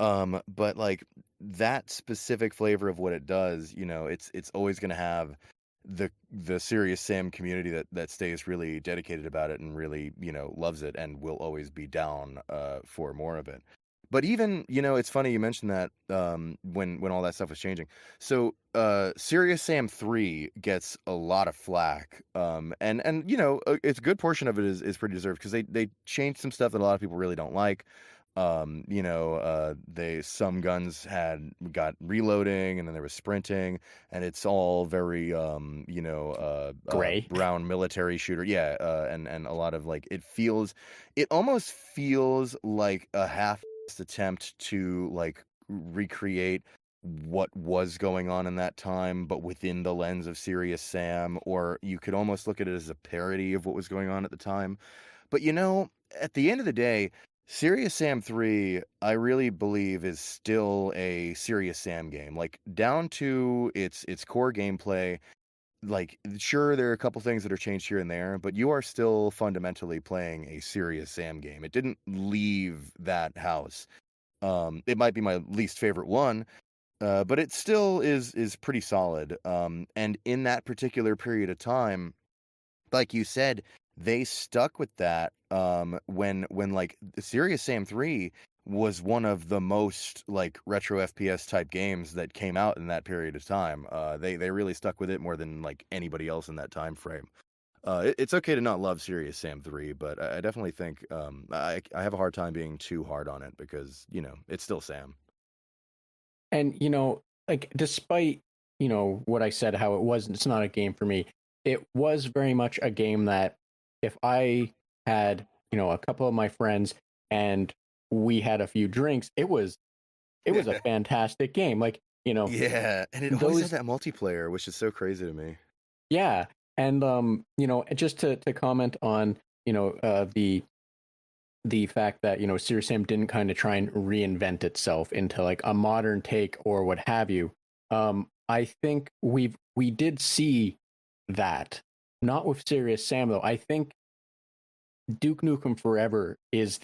But like that specific flavor of what it does, it's always gonna have the Serious Sam community that stays really dedicated about it and really, loves it and will always be down for more of it. But even, it's funny you mentioned that when all that stuff was changing. So Serious Sam 3 gets a lot of flack. And it's a good portion of it is pretty deserved because they changed some stuff that a lot of people really don't like. They some guns got reloading and then there was sprinting, and it's all very gray. brown military shooter. Yeah, and a lot of like it almost feels like a half attempt to like recreate what was going on in that time, but within the lens of Serious Sam, or you could almost look at it as a parody of what was going on at the time. But at the end of the day, Serious Sam 3, I really believe, is still a Serious Sam game. Like down to its core gameplay. Like sure, there are a couple things that are changed here and there, but you are still fundamentally playing a Serious Sam game. It didn't leave that house. It might be my least favorite one, but it still is pretty solid. And in that particular period of time, like you said, they stuck with that when like Serious Sam 3 was one of the most like retro FPS type games that came out in that period of time. They really stuck with it more than like anybody else in that time frame. It's okay to not love Serious Sam 3, but I definitely think I have a hard time being too hard on it because, it's still Sam. And like despite what I said, how it's not a game for me. It was very much a game that if I had a couple of my friends and we had a few drinks, it was a fantastic game. Like Yeah, and it always had those that multiplayer, which is so crazy to me. yeah, and just to comment on the fact that Serious Sam didn't kind of try and reinvent itself into like a modern take or what have you. I think we did see that, not with Serious Sam though. I think Duke Nukem Forever Yeah. is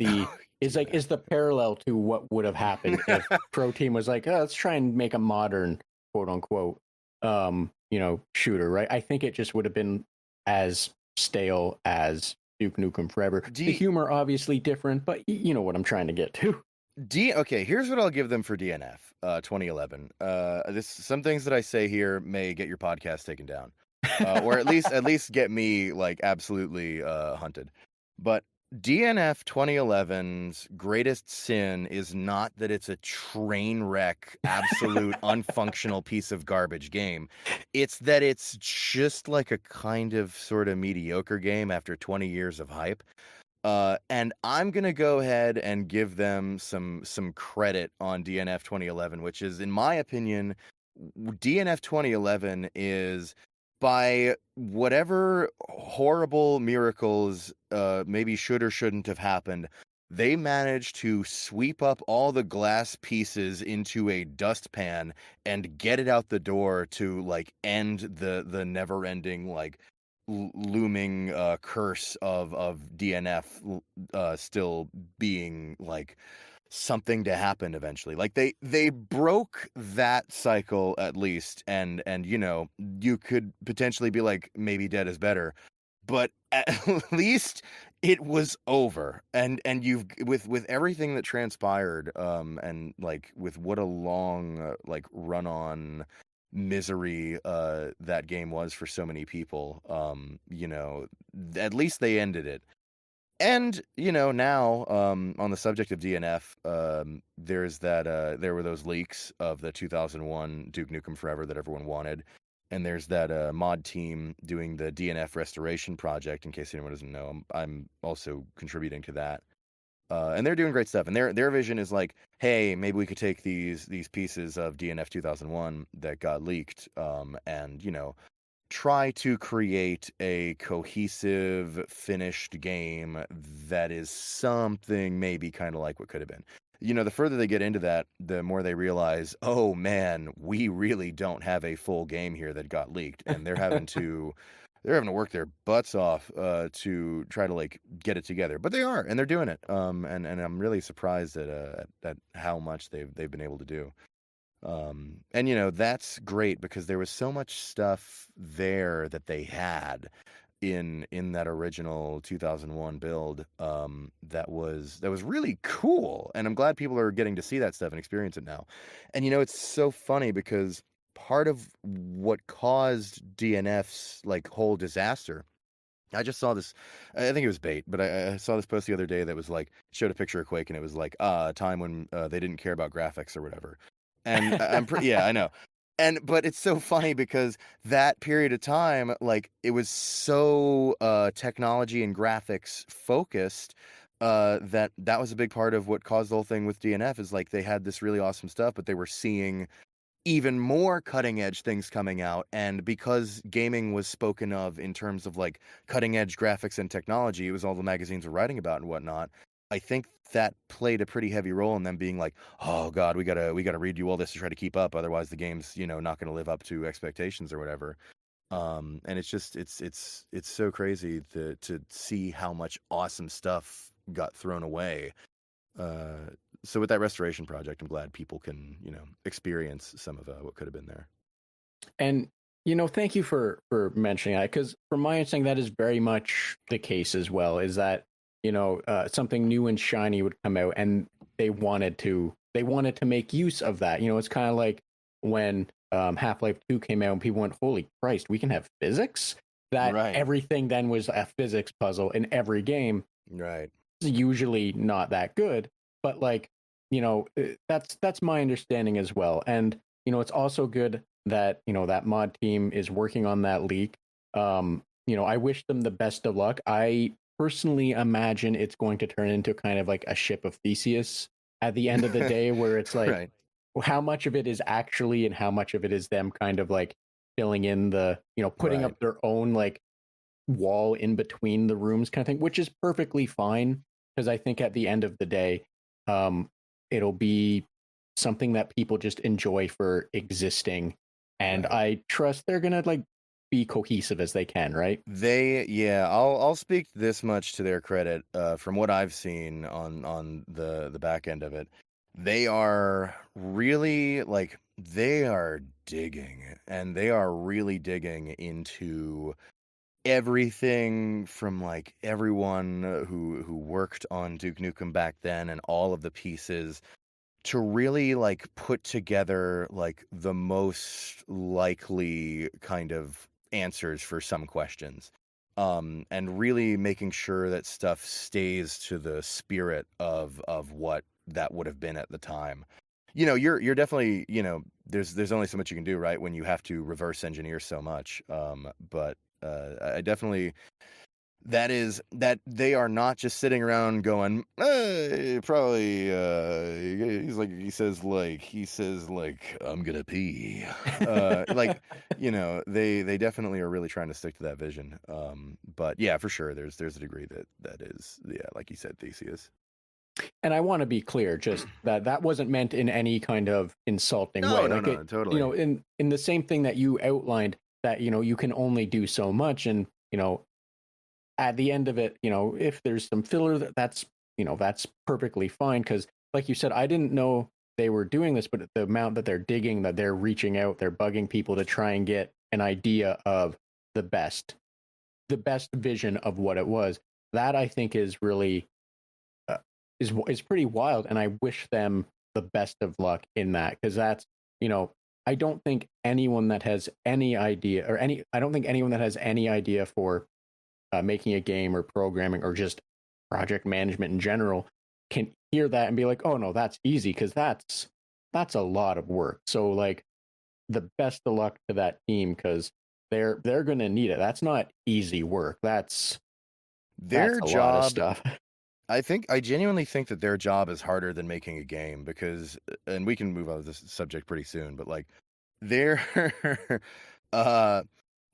the parallel to what would have happened if Pro Team was like, oh, let's try and make a modern quote unquote shooter, right? I think it just would have been as stale as Duke Nukem Forever. The D humor obviously different, but you know what I'm trying to get to. D okay, here's what I'll give them for DNF 2011. Some things that I say here may get your podcast taken down. or at least get me like absolutely hunted. But DNF 2011's greatest sin is not that it's a train wreck, absolute unfunctional piece of garbage game. It's that it's just like a kind of sort of mediocre game after 20 years of hype. And I'm gonna go ahead and give them some credit on DNF 2011, which is, in my opinion, DNF 2011 is, by whatever horrible miracles maybe should or shouldn't have happened, they managed to sweep up all the glass pieces into a dustpan and get it out the door to like end the never ending like looming curse of DNF still being like something to happen eventually. Like they broke that cycle at least, and you could potentially be like maybe dead is better, but at least it was over. And you've with everything that transpired, and like with what a long like run on misery that game was for so many people, at least they ended it. And now, on the subject of DNF, there were those leaks of the 2001 Duke Nukem Forever that everyone wanted, and there's that mod team doing the DNF restoration project. In case anyone doesn't know, I'm also contributing to that, and they're doing great stuff. And their vision is like, hey, maybe we could take these pieces of DNF 2001 that got leaked, and try to create a cohesive, finished game that is something maybe kind of like what could have been. The further they get into that, the more they realize, oh man, we really don't have a full game here that got leaked, and they're having to work their butts off to try to like get it together. But they are, and they're doing it. And I'm really surprised at how much they've been able to do. And that's great because there was so much stuff there that they had in that original 2001 build, that was really cool, and I'm glad people are getting to see that stuff and experience it now. And it's so funny because part of what caused DNF's like whole disaster, I just saw this. I think it was bait, but I saw this post the other day that was like showed a picture of Quake, and it was like a time when they didn't care about graphics or whatever. And I'm pretty, yeah, I know. But it's so funny because that period of time, like it was so technology and graphics focused, that was a big part of what caused the whole thing with DNF. Is like they had this really awesome stuff, but they were seeing even more cutting edge things coming out. And because gaming was spoken of in terms of like cutting edge graphics and technology, it was all the magazines were writing about and whatnot. I think that played a pretty heavy role in them being like, oh god, we gotta redo all this to try to keep up, otherwise the game's not gonna live up to expectations or whatever. And it's just it's so crazy to see how much awesome stuff got thrown away. So with that restoration project, I'm glad people can experience some of what could have been there. And thank you for mentioning that, because from my understanding, that is very much the case as well. Is that something new and shiny would come out, and they wanted to make use of that. It's kind of like when Half-Life 2 came out, and people went, "Holy Christ, we can have physics!" That Right. everything then was a physics puzzle in every game. Right. It's usually not that good, but like that's my understanding as well. And it's also good that that mod team is working on that leak. I wish them the best of luck. I personally imagine it's going to turn into kind of like a ship of Theseus at the end of the day, where it's like Right. how much of it is actually and how much of it is them kind of like filling in the putting Right. up their own like wall in between the rooms kind of thing, which is perfectly fine, because I think at the end of the day, um, it'll be something that people just enjoy for existing, and Right. I trust they're gonna like be cohesive as they can, right? Yeah, I'll speak this much to their credit. From what I've seen on the back end of it, they are really like they are digging, and they are really digging into everything from like everyone who worked on Duke Nukem back then and all of the pieces to really like put together like the most likely kind of answers for some questions. And really making sure that stuff stays to the spirit of what that would have been at the time. You're definitely, there's only so much you can do, right? When you have to reverse engineer so much. But I definitely, that they are not just sitting around going, probably, he says like, I'm gonna pee. Like, they definitely are really trying to stick to that vision. But yeah, for sure, there's a degree that is, yeah, like you said, Theseus. And I want to be clear, just that wasn't meant in any kind of insulting way. No, no, Like no, totally. in the same thing that you outlined, that you can only do so much, and at the end of it, if there's some filler, that's perfectly fine. Because like you said, I didn't know they were doing this, but the amount that they're digging, that they're reaching out, they're bugging people to try and get an idea of the best vision of what it was. That I think is really is pretty wild, and I wish them the best of luck in that, because that's I don't think anyone that has any idea, I don't think anyone that has any idea for making a game or programming or just project management in general can hear that and be like, oh no, that's easy, because that's a lot of work. So like, the best of luck to that team, because they're going to need it. That's not easy work. That's Their a lot of job, stuff. I genuinely think that their job is harder than making a game, because, and we can move on to this subject pretty soon, but like, they're,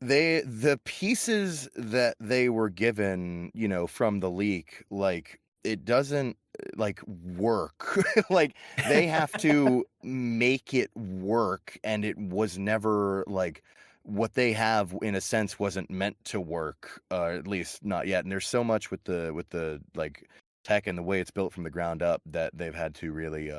the pieces that they were given, from the leak, like, it doesn't like work. Like, they have to make it work, and it was never like, what they have in a sense wasn't meant to work, at least not yet. And there's so much with the like tech and the way it's built from the ground up that they've had to really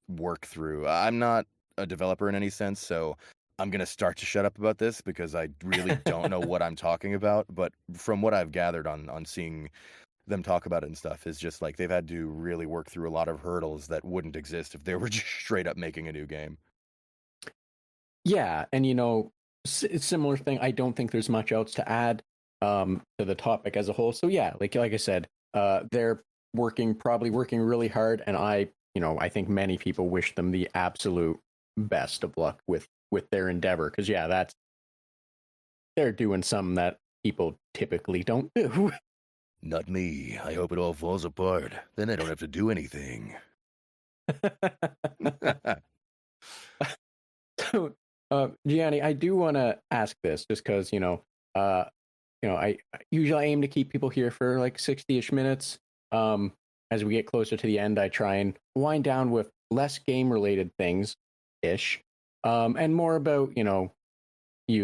work through. I'm not a developer in any sense, so I'm going to start to shut up about this, because I really don't know what I'm talking about. But from what I've gathered on seeing them talk about it and stuff, is just like they've had to really work through a lot of hurdles that wouldn't exist if they were just straight up making a new game. Yeah, and similar thing. I don't think there's much else to add to the topic as a whole. So yeah, like I said, they're probably working really hard, and I think many people wish them the absolute best of luck with their endeavor, because yeah, they're doing something that people typically don't do. Not me. I hope it all falls apart. Then I don't have to do anything. So, Gianni, I do want to ask this, just because I usually aim to keep people here for like 60-ish minutes. As we get closer to the end, I try and wind down with less game related things ish, and more about you,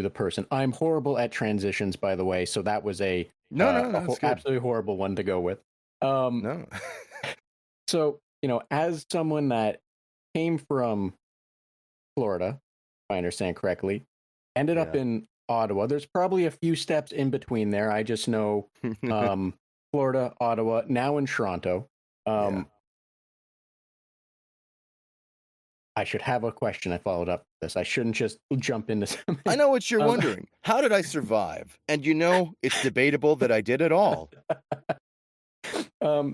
the person. I'm horrible at transitions, by the way, so that was no, that's good. absolutely horrible one to go with. No. So as someone that came from Florida, if I understand correctly, ended up in Ottawa. There's probably a few steps in between there. I just know Florida, Ottawa, now in Toronto. I should have a question I followed up with this. I shouldn't just jump into something. I know what you're wondering. How did I survive? And it's debatable that I did it all. That's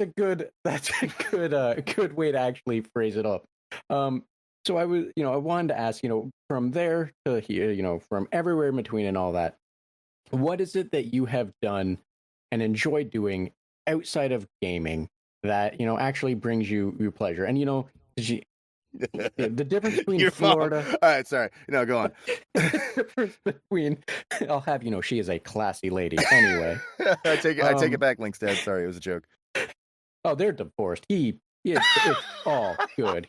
a good good way to actually phrase it up. So I wanted to ask, from there to here, from everywhere in between and all that, what is it that you have done and enjoy doing outside of gaming that actually brings you pleasure? And the difference between Your Florida. Mom. All right, sorry. No, go on. The difference between, I'll have she is a classy lady. Anyway, I take it back, Linkstead. Sorry, it was a joke. Oh, they're divorced. It's all good.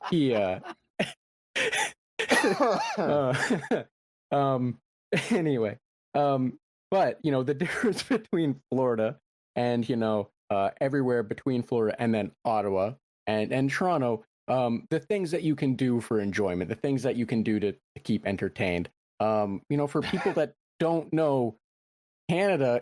Anyway, but the difference between Florida and everywhere between Florida and then Ottawa and Toronto, the things that you can do for enjoyment, the things that you can do to keep entertained. For people that don't know, Canada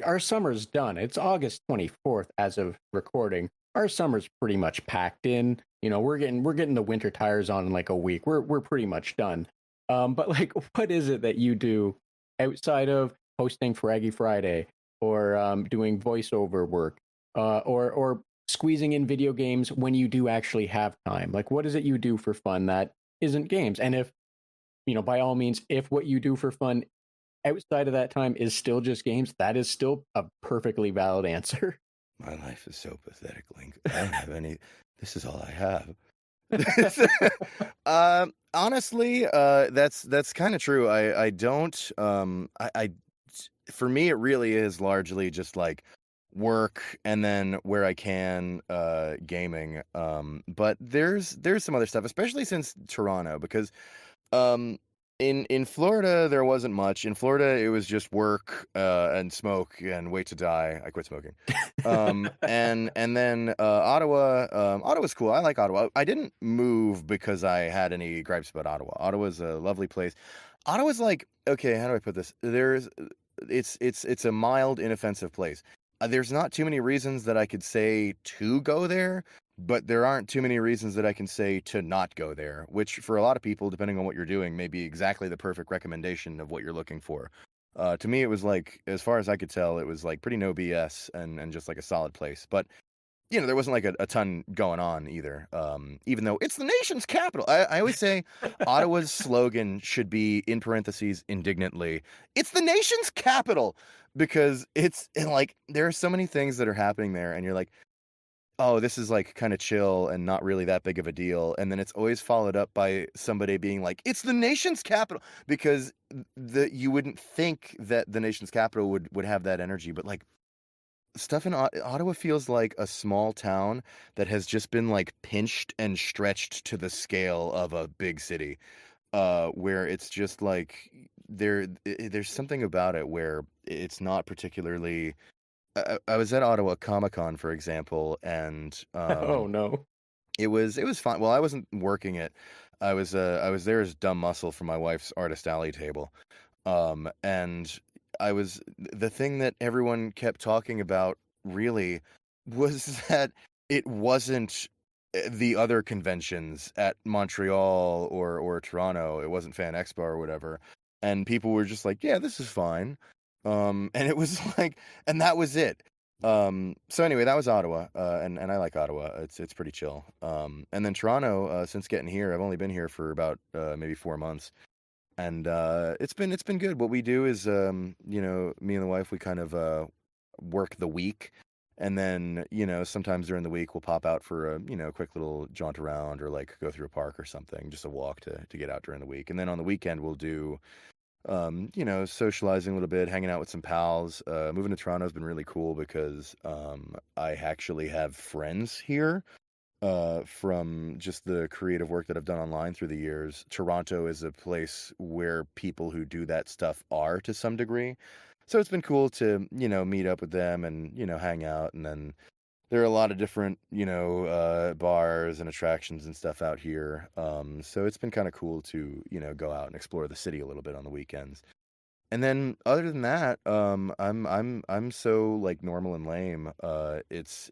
our summer's done. It's August 24th as of recording. Our summer's pretty much packed in. We're getting the winter tires on in like a week. We're pretty much done. But like, what is it that you do outside of hosting Fraggy Friday or doing voiceover work or squeezing in video games when you do actually have time? Like, what is it you do for fun that isn't games? And if, by all means, if what you do for fun outside of that time is still just games, that is still a perfectly valid answer. My life is so pathetic, Link. I don't have any. This is all I have. Honestly, that's kind of true. I don't. For me, it really is largely just like work, and then where I can, gaming. But there's some other stuff, especially since Toronto, because um, in Florida, there wasn't much. In Florida, it was just work, and smoke and wait to die. I quit smoking. And then Ottawa. Ottawa's cool. I like Ottawa. I didn't move because I had any gripes about Ottawa. Ottawa's a lovely place. Ottawa's like, okay, how do I put this? It's a mild, inoffensive place. There's not too many reasons that I could say to go there, but there aren't too many reasons that I can say to not go there, which for a lot of people, depending on what you're doing, may be exactly the perfect recommendation of what you're looking for. To me, it was like, as far as I could tell, it was like pretty no BS and just like a solid place. But there wasn't like a ton going on either. Even though it's the nation's capital, I always say Ottawa's slogan should be, in parentheses, indignantly, it's the nation's capital, because it's and like there are so many things that are happening there, and you're like, oh, this is like kind of chill and not really that big of a deal. And then it's always followed up by somebody being like, it's the nation's capital, because you wouldn't think that the nation's capital would have that energy, but like stuff in Ottawa feels like a small town that has just been like pinched and stretched to the scale of a big city, where it's just like there's something about it where it's not particularly. I was at Ottawa Comic Con, for example, and Oh no. it was fine. Well, I wasn't working it. I was there as dumb muscle for my wife's artist alley table. And the thing that everyone kept talking about really was that it wasn't the other conventions at Montreal or Toronto. It wasn't Fan Expo or whatever. And people were just like, yeah, this is fine. And it was like, and that was it. So anyway, that was Ottawa. And I like Ottawa. It's pretty chill. And then Toronto, since getting here, I've only been here for about, maybe 4 months. And it's been good. What we do is, me and the wife, we kind of work the week, and then sometimes during the week we'll pop out for a quick little jaunt around, or like go through a park or something, just a walk to get out during the week. And then on the weekend we'll do socializing a little bit, hanging out with some pals. Moving to Toronto has been really cool because I actually have friends here from just the creative work that I've done online through the years. Toronto is a place where people who do that stuff are to some degree. So it's been cool to, meet up with them and, hang out. And then there are a lot of different, bars and attractions and stuff out here. So it's been kind of cool to, go out and explore the city a little bit on the weekends. And then other than that, I'm so like normal and lame. It's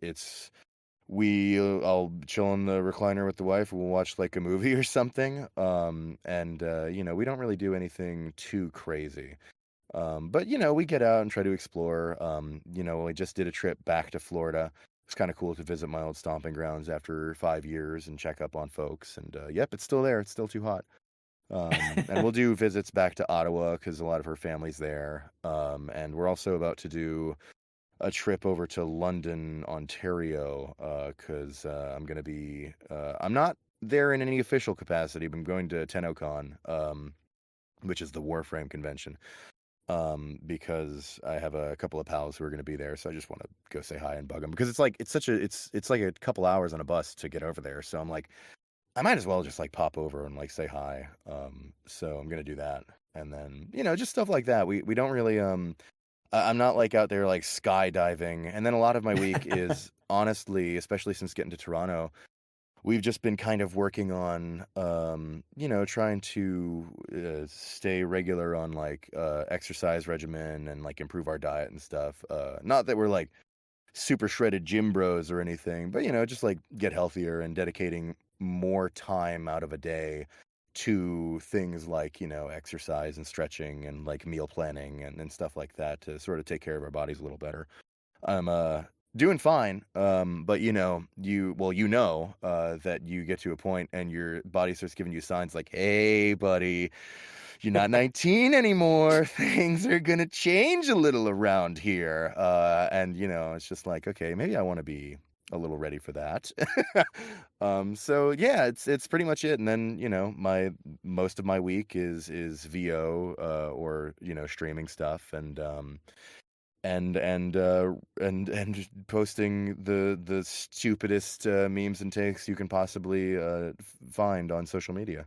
I'll chill in the recliner with the wife. We'll watch like a movie or something. And we don't really do anything too crazy. But we get out and try to explore. We just did a trip back to Florida. It's kind of cool to visit my old stomping grounds after 5 years and check up on folks. And yep, it's still there. It's still too hot. And we'll do visits back to Ottawa because a lot of her family's there. And we're also about to do a trip over to London, Ontario, because I'm going to be. I'm not there in any official capacity, but I'm going to TennoCon, which is the Warframe convention, because I have a couple of pals who are going to be there, so I just want to go say hi and bug them, because it's like a couple hours on a bus to get over there. So I'm like, I might as well just like pop over and like say hi. So I'm going to do that, and then just stuff like that. We don't really I'm not like out there like skydiving. And then a lot of my week is honestly, especially since getting to Toronto, we've just been kind of working on, trying to stay regular on like exercise regimen and like improve our diet and stuff. Not that we're like super shredded gym bros or anything, but just like get healthier and dedicating more time out of a day to things like, exercise and stretching and like meal planning and stuff like that to sort of take care of our bodies a little better. I'm doing fine. But that you get to a point and your body starts giving you signs like, "Hey, buddy, you're not 19 anymore. Things are gonna change a little around here." And it's just like, okay, maybe I want to be a little ready for that. So yeah, it's pretty much it. And then my most of my week is VO or streaming stuff and posting the stupidest memes and takes you can possibly find on social media.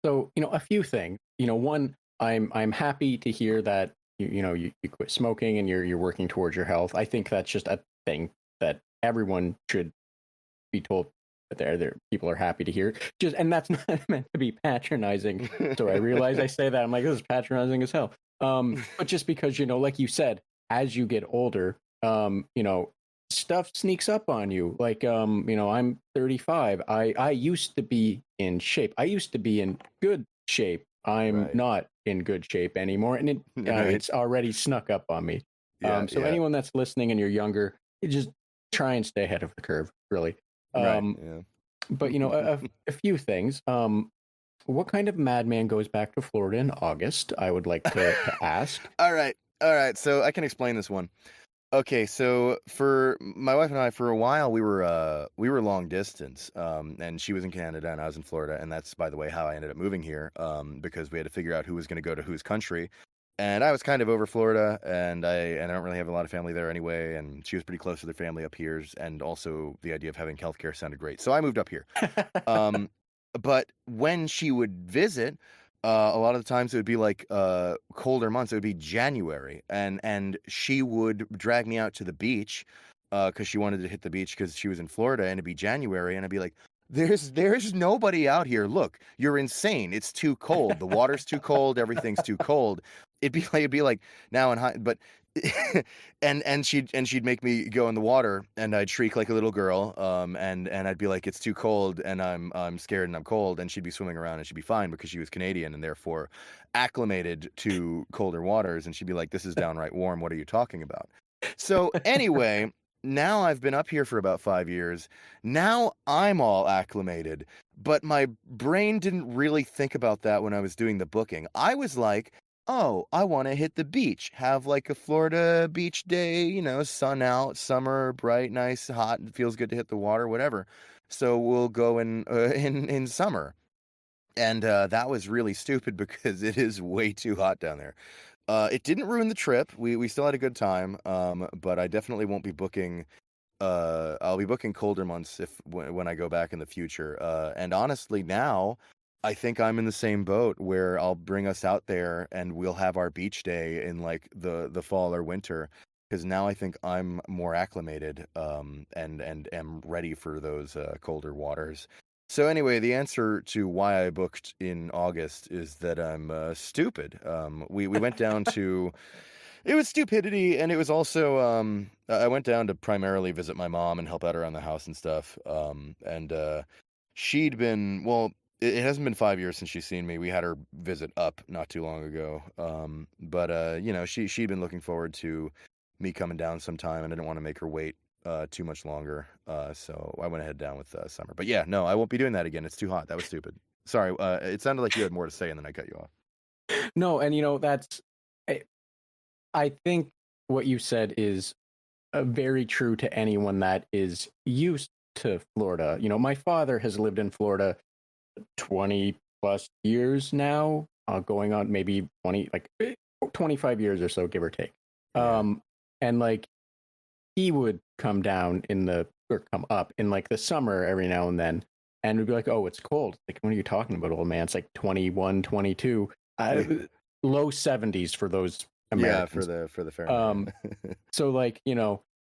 So, a few things. One, I'm happy to hear that you quit smoking and you're working towards your health. I think that's just a thing that everyone should be told that there people are happy to hear. And that's not meant to be patronizing. So I realize I say that I'm like, this is patronizing as hell. But just because like you said, as you get older, stuff sneaks up on you. Like I'm 35. I used to be in shape. I used to be in good shape. I'm Right. not in good shape anymore, and Right. it's already snuck up on me. Yeah, So yeah. anyone that's listening and you're younger, just try and stay ahead of the curve, really. Right. Yeah. But a few things. What kind of madman goes back to Florida in August? I would like to ask. All right. All right. So I can explain this one. Okay, so for my wife and I, for a while, we were long distance, and she was in Canada and I was in Florida, and that's, by the way, how I ended up moving here, because we had to figure out who was going to go to whose country, and I was kind of over Florida, and I don't really have a lot of family there anyway, and she was pretty close to their family up here, and also the idea of having healthcare sounded great, so I moved up here. Um, but when she would visit, a lot of the times it would be like colder months. It would be January, and she would drag me out to the beach because she wanted to hit the beach because she was in Florida, and it'd be January, and I'd be like, "There's nobody out here. Look, you're insane. It's too cold. The water's too cold. Everything's too cold." It'd be like now in high, but and she'd make me go in the water, and I'd shriek like a little girl, and I'd be like, "It's too cold, and I'm scared, and I'm cold," and she'd be swimming around, and she'd be fine because she was Canadian and therefore acclimated to colder waters, and she'd be like, "This is downright warm. What are you talking about?" So anyway, now I've been up here for about 5 years. Now I'm all acclimated, but my brain didn't really think about that when I was doing the booking. I was like, "Oh, I want to hit the beach, have like a Florida beach day, sun out, summer, bright, nice, hot, it feels good to hit the water, whatever. So we'll go in in summer." And that was really stupid because it is way too hot down there. It didn't ruin the trip. We still had a good time. But I definitely won't be booking. I'll be booking colder months when I go back in the future. And honestly, now I think I'm in the same boat where I'll bring us out there and we'll have our beach day in like the fall or winter. Because now I think I'm more acclimated, and am ready for those colder waters. So anyway, the answer to why I booked in August is that I'm stupid. We went down to, it was stupidity, and it was also I went down to primarily visit my mom and help out around the house and stuff. And she'd been, well, it hasn't been 5 years since she's seen me. We had her visit up not too long ago. But she'd been looking forward to me coming down sometime, and I didn't want to make her wait too much longer. So I went ahead down with summer. But yeah, no, I won't be doing that again. It's too hot. That was stupid. Sorry. It sounded like you had more to say, and then I cut you off. No, and that's. I think what you said is very true to anyone that is used to Florida. My father has lived in Florida 20 plus years now, going on maybe 25 years or so, give or take. Yeah. And like he would come down or come up in like the summer every now and then, and we'd be like, "Oh, it's cold." Like, what are you talking about, old man? It's like 21, 22, low 70s for those Americans. Yeah, for the Fahrenheit. So like,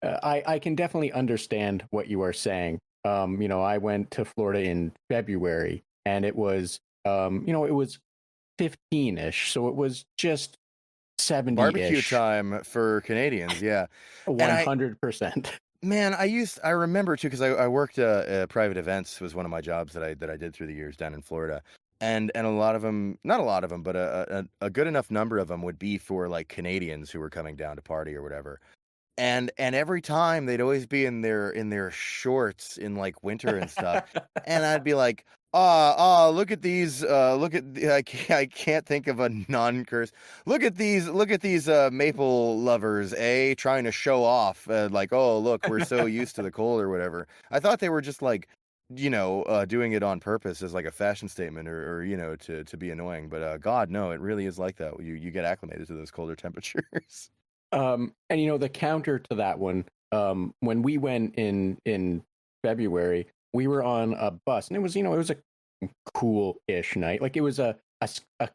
I can definitely understand what you are saying. I went to Florida in February, and it was it was 15ish, so it was just 70ish. Barbecue time for Canadians, yeah. 100%. Man, I remember too because I worked private events was one of my jobs that I did through the years down in Florida, and a lot of them, not a lot of them, but a good enough number of them would be for like Canadians who were coming down to party or whatever. And every time they'd always be in their shorts in like winter and stuff, and I'd be like, look at these, I can't think of a non-curse. Look at these maple lovers, trying to show off, like, oh look, we're so used to the cold or whatever. I thought they were just like, doing it on purpose as like a fashion statement or to be annoying. But God, no, it really is like that. You get acclimated to those colder temperatures. And the counter to that one, when we went in February, we were on a bus, and it was a cool-ish night. Like it was a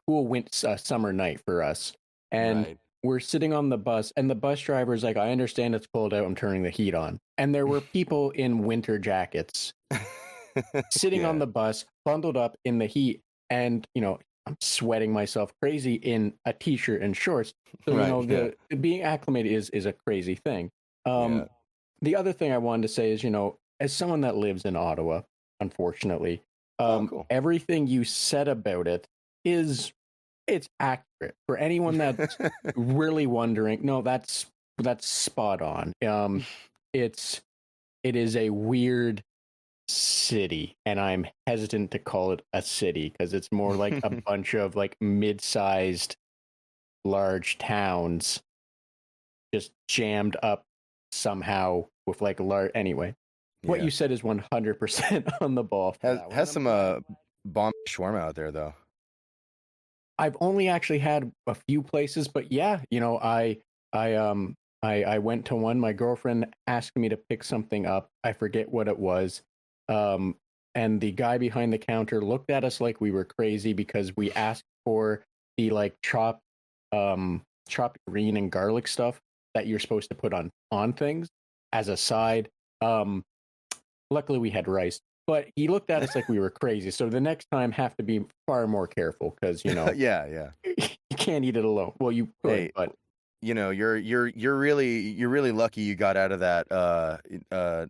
cool summer night for us, and Right. we're sitting on the bus, and the bus driver's like, "I understand it's cold out. I'm turning the heat on." And there were people in winter jackets sitting on Yeah. the bus, bundled up in the heat, and I'm sweating myself crazy in a t-shirt and shorts. So Right. Yeah. the being acclimated is a crazy thing. Yeah. The other thing I wanted to say is, as someone that lives in Ottawa, unfortunately, Oh, cool. everything you said about it is it's accurate. For anyone that's really wondering, no, that's spot on. It is a weird city, and I'm hesitant to call it a city because it's more like a bunch of like mid-sized large towns just jammed up somehow with like large. Anyway, what Yeah. you said is 100% on the ball for that one, Has and I'm some glad. bomb shawarma out there though. I've only actually had a few places, but yeah, I I went to one. My girlfriend asked me to pick something up. I forget what it was. Um, and the guy behind the counter looked at us like we were crazy because we asked for the like chopped green and garlic stuff that you're supposed to put on things as a side. Um, Luckily we had rice, but he looked at us like we were crazy. So the next time have to be far more careful because Yeah, yeah. you can't eat it alone. Well, you could, Hey, but you're really lucky you got out of that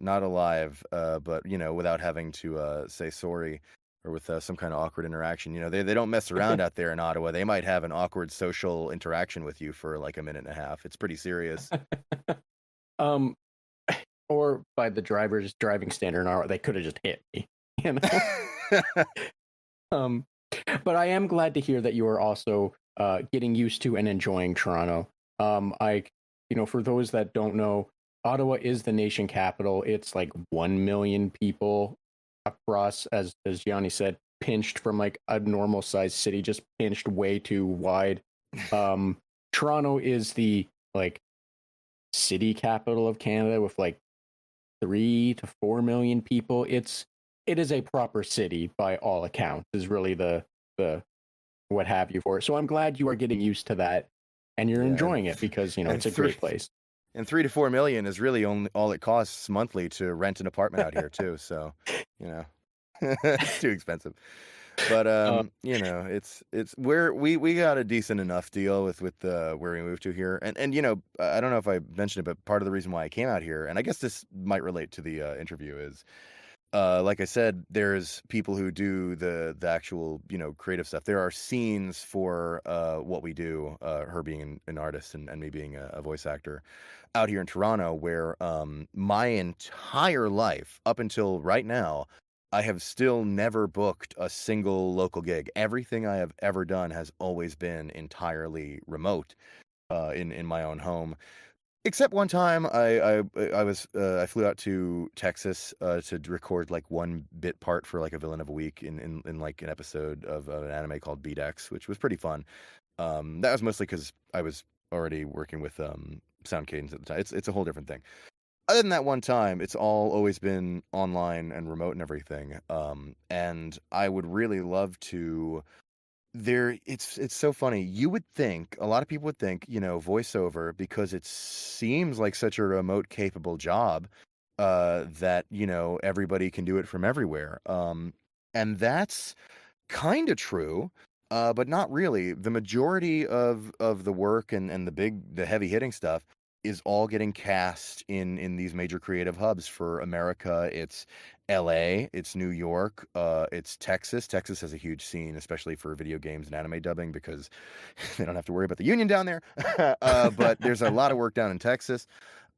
not alive, but without having to say sorry or with some kind of awkward interaction. They don't mess around out there in Ottawa. They might have an awkward social interaction with you for like a minute and a half. It's pretty serious. um, or by the driver's driving standard, they could have just hit me, you know. um, but I am glad to hear that you are also getting used to and enjoying Toronto. For those that don't know, Ottawa is the nation capital. It's like 1 million people across, as Gianni said, pinched from like a normal sized city, just pinched way too wide. Um, Toronto is the like city capital of Canada with like 3 to 4 million people. It is a proper city by all accounts. Is really the what have you for it. So I'm glad you are getting used to that and you're Yeah, enjoying it because and it's a three great place. and 3 to 4 million is really only all it costs monthly to rent an apartment out here too. So, you know, it's too expensive. But Uh, it's where we got a decent enough deal with where we moved to here, and I don't know if I mentioned it, but part of the reason why I came out here, and I guess this might relate to the interview, is like I said, there's people who do the actual creative stuff. There are scenes for what we do. Her being an artist and me being a voice actor out here in Toronto, where my entire life up until right now, I have still never booked a single local gig. Everything I have ever done has always been entirely remote in my own home. Except one time, I flew out to Texas to record like one bit part for like a villain of a week in like an episode of an anime called Beat X, which was pretty fun. That was mostly because I was already working with Sound Cadence at the time. It's a whole different thing. Other than that one time, it's all always been online and remote and everything. And I would really love to it's so funny. You would think, a lot of people would think, voiceover, because it seems like such a remote capable job, that, everybody can do it from everywhere. And that's kind of true, but not really. The majority of the work and the heavy hitting stuff is all getting cast in these major creative hubs. For America, it's LA, it's New York, it's Texas. Texas has a huge scene, especially for video games and anime dubbing, because they don't have to worry about the union down there. But there's a lot of work down in Texas.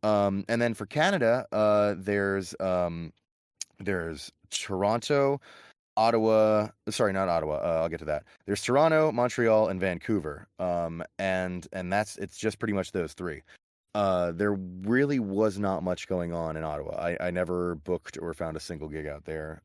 And then for Canada, there's Toronto, Ottawa. Sorry, not Ottawa. I'll get to that. There's Toronto, Montreal, and Vancouver. And it's just pretty much those three. There really was not much going on in Ottawa. I never booked or found a single gig out there.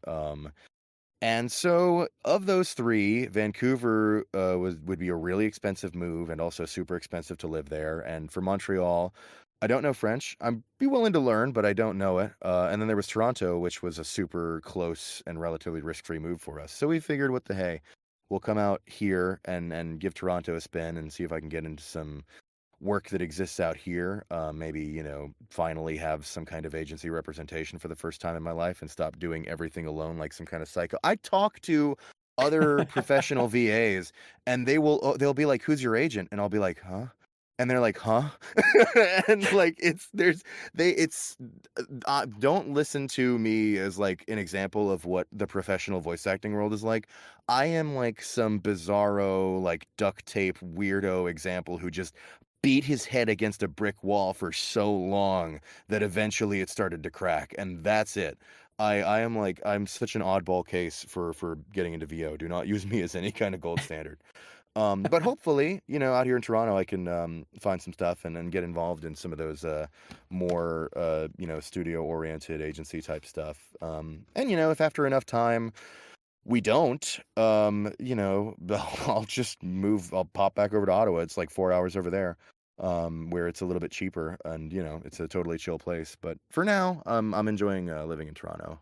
And so of those three, Vancouver would be a really expensive move, and also super expensive to live there. And for Montreal, I don't know French. I'd be willing to learn, but I don't know it. And then there was Toronto, which was a super close and relatively risk-free move for us. So we figured, what the hey, we'll come out here and give Toronto a spin and see if I can get into some work that exists out here. Maybe, finally have some kind of agency representation for the first time in my life and stop doing everything alone like some kind of psycho. I talk to other professional VAs, and they'll be like, "Who's your agent?" And I'll be like, "Huh?" And they're like, "Huh?" And like, don't listen to me as like an example of what the professional voice acting world is like. I am like some bizarro, like duct tape weirdo example who just beat his head against a brick wall for so long that eventually it started to crack, and that's it. I'm such an oddball case for getting into VO. Do not use me as any kind of gold standard. But hopefully, out here in Toronto, I can find some stuff and get involved in some of those more studio-oriented agency type stuff. And if after enough time we don't, I'll just move. I'll pop back over to Ottawa. It's like 4 hours over there, where it's a little bit cheaper, and it's a totally chill place. But for now, I'm enjoying living in Toronto,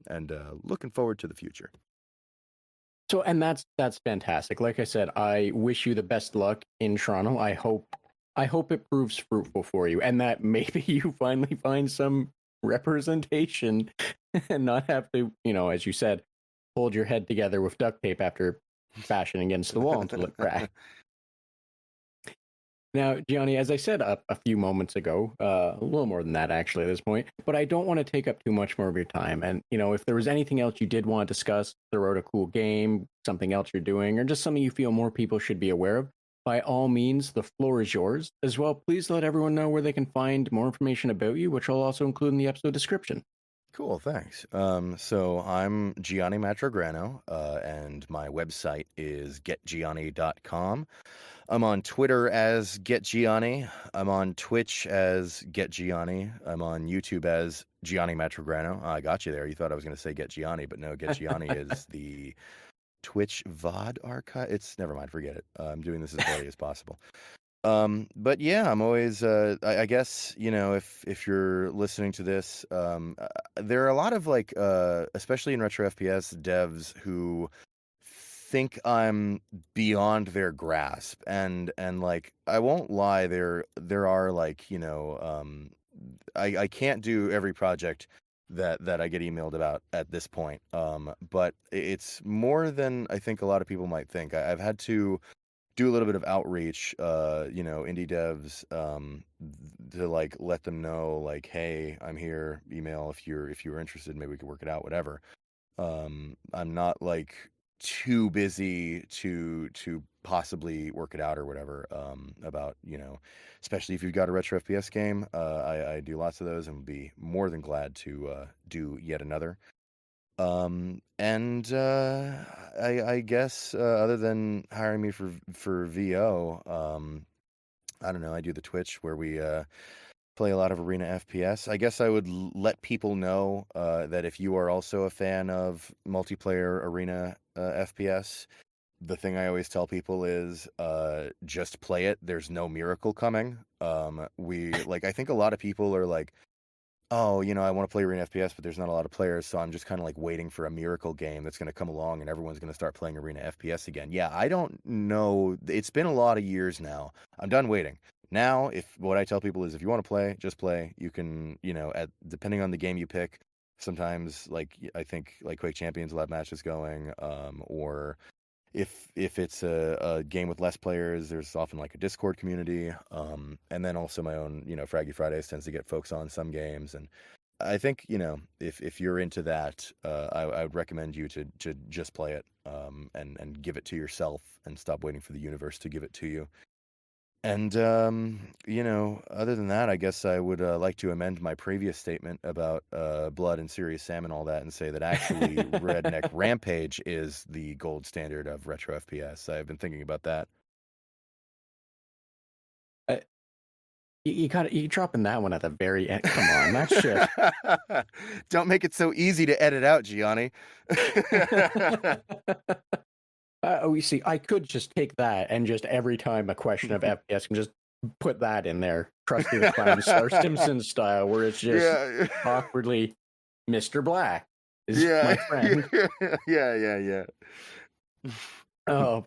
and looking forward to the future. So, and that's fantastic. Like I said, I wish you the best luck in Toronto. I hope it proves fruitful for you, and that maybe you finally find some representation and not have to, as you said, hold your head together with duct tape after bashing against the wall until it cracked. Now, Gianni, as I said a few moments ago, a little more than that actually at this point, but I don't want to take up too much more of your time. And, if there was anything else you did want to discuss, throw out a cool game, something else you're doing, or just something you feel more people should be aware of, by all means, the floor is yours. As well, please let everyone know where they can find more information about you, which I'll also include in the episode description. Cool, thanks. So I'm Gianni Matragrano, and my website is getgianni.com. I'm on Twitter as GetGianni. I'm on Twitch as GetGianni. I'm on YouTube as Gianni Matragrano. I got you there. You thought I was going to say GetGianni, but no, GetGianni is the Twitch VOD archive. Never mind, forget it. I'm doing this as early as possible. But yeah, I'm always, I guess, if you're listening to this, there are a lot of like, especially in retro FPS devs who think I'm beyond their grasp, and like, I won't lie, there are like, I can't do every project that I get emailed about at this point. But it's more than I think a lot of people might think. I've had to do a little bit of outreach, indie devs, to like let them know, like, hey, I'm here. Email if you're interested. Maybe we could work it out. Whatever. I'm not like too busy to possibly work it out or whatever. About especially if you've got a retro FPS game. I do lots of those and would be more than glad to do yet another. And I guess other than hiring me for VO, I don't know. I do the Twitch where we play a lot of arena FPS. I guess I would let people know that if you are also a fan of multiplayer arena FPS, the thing I always tell people is just play it. There's no miracle coming. I think a lot of people are like, oh, I want to play Arena FPS, but there's not a lot of players, so I'm just kind of like waiting for a miracle game that's going to come along and everyone's going to start playing Arena FPS again. Yeah, I don't know. It's been a lot of years now. I'm done waiting. Now, what I tell people is, if you want to play, just play. You can, depending on the game you pick, sometimes, like, I think, like, Quake Champions will have matches going, or if it's a game with less players, there's often like a Discord community, and then also my own, Fraggy Fridays tends to get folks on some games, and I think if you're into that, I would recommend you to just play it, and give it to yourself, and stop waiting for the universe to give it to you. And other than that, I guess I would like to amend my previous statement about blood and serious Sam and all that, and say that actually Redneck Rampage is the gold standard of retro FPS. I've been thinking about that. Uh, you dropping that one at the very end. Come on, that's just. Don't make it so easy to edit out, Gianni. You see, I could just take that and just every time a question of FPS can just put that in there, Krusty the Clown or Simpsons style, where it's just awkwardly, Mr. Black is my friend. Yeah. Oh,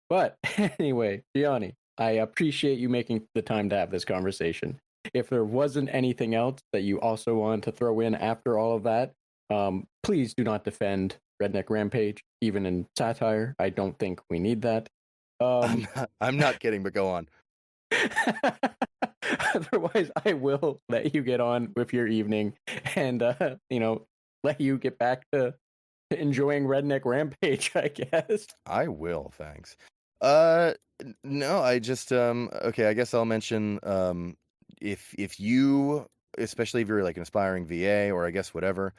but anyway, Gianni, I appreciate you making the time to have this conversation. If there wasn't anything else that you also wanted to throw in after all of that, please do not defend Redneck Rampage, even in satire. I don't think we need that. I'm not kidding, but go on. Otherwise, I will let you get on with your evening and, let you get back to enjoying Redneck Rampage, I guess. I will, thanks. No, I just okay, I guess I'll mention if you, especially if you're like an aspiring VA or I guess whatever,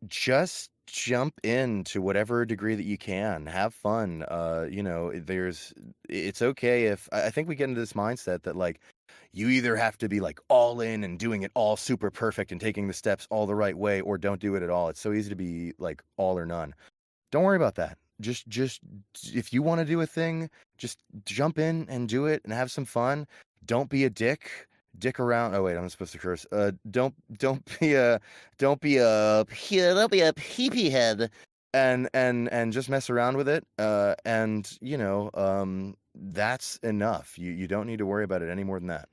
just jump in to whatever degree that you can. Have fun. It's okay if I think we get into this mindset that like you either have to be like all in and doing it all super perfect and taking the steps all the right way, or don't do it at all. It's so easy to be like all or none. Don't worry about that. Just if you want to do a thing, just jump in and do it and have some fun. Don't be a dick around. Oh wait, I'm not supposed to curse. Don't be a pee head, and just mess around with it. That's enough. You don't need to worry about it any more than that.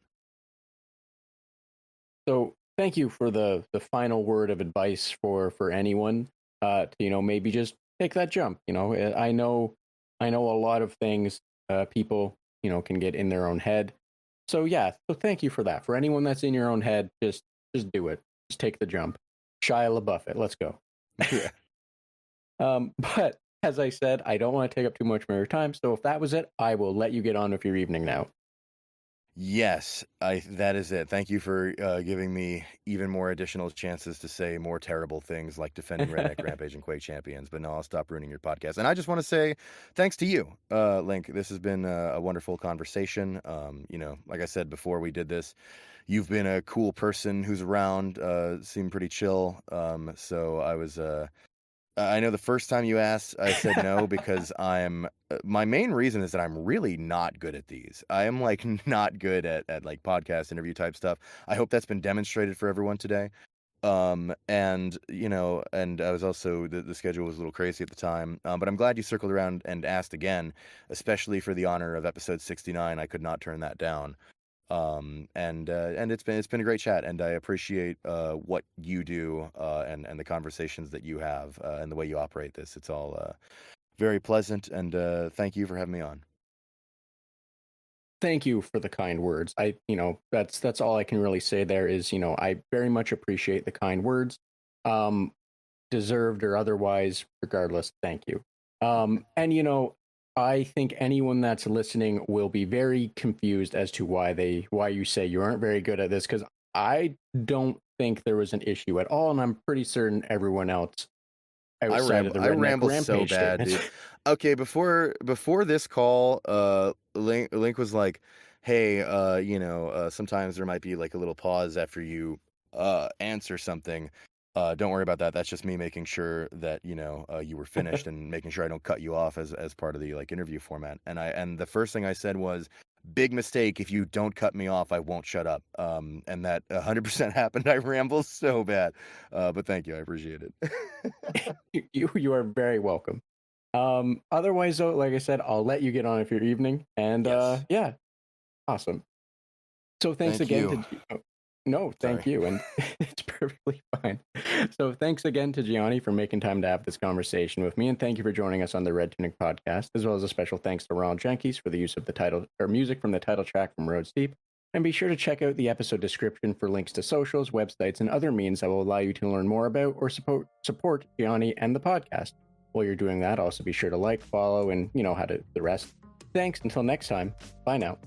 So thank you for the final word of advice for anyone to maybe just take that jump. I know a lot of things people can get in their own head. So yeah, so thank you for that. For anyone that's in your own head, just do it. Just take the jump. Shia LaBeouf it. Let's go. Yeah. But as I said, I don't want to take up too much more of your time. So if that was it, I will let you get on with your evening now. Yes, that is it. Thank you for giving me even more additional chances to say more terrible things like defending Redneck Rampage and Quake Champions. But no, I'll stop ruining your podcast. And I just want to say thanks to you, Link. This has been a wonderful conversation. Like I said before we did this, you've been a cool person who's around, seemed pretty chill. So I was I know the first time you asked, I said no because my main reason is that I'm really not good at these. I am like not good at like podcast interview type stuff. I hope that's been demonstrated for everyone today. And I was also, the schedule was a little crazy at the time. But I'm glad you circled around and asked again, especially for the honor of episode 69. I could not turn that down. And it's been a great chat, and I appreciate what you do and the conversations that you have and the way you operate this. It's all very pleasant, and thank you for having me on. Thank you for the kind words. That's all I can really say there is, I very much appreciate the kind words. Deserved or otherwise, regardless, thank you. And I think anyone that's listening will be very confused as to why you say you aren't very good at this, because I don't think there was an issue at all, and I'm pretty certain everyone else outside of the Redneck ramble so Rampage bad, statement. dude. Okay, before this call, Link was like, "Hey, sometimes there might be like a little pause after you answer something. Don't worry about that. That's just me making sure that you were finished and making sure I don't cut you off as part of the like interview format." And the first thing I said was, "Big mistake. If you don't cut me off, I won't shut up." And that 100% happened. I ramble so bad, but thank you. I appreciate it. You are very welcome. Otherwise, though, like I said, I'll let you get on with your evening, and Yes. yeah, awesome. So thanks Thank again you. no, thank Sorry. you, and it's perfectly fine. So thanks again to Gianni for making time to have this conversation with me, and thank you for joining us on the Red Tunic podcast, as well as a special thanks to Ronald Jenkins for the use of the title or music from the title track from Roads Deep. And be sure to check out the episode description for links to socials, websites, and other means that will allow you to learn more about or support Gianni and the podcast. While you're doing that, also be sure to like, follow, and you know how to the rest. Thanks. Until next time. Bye now.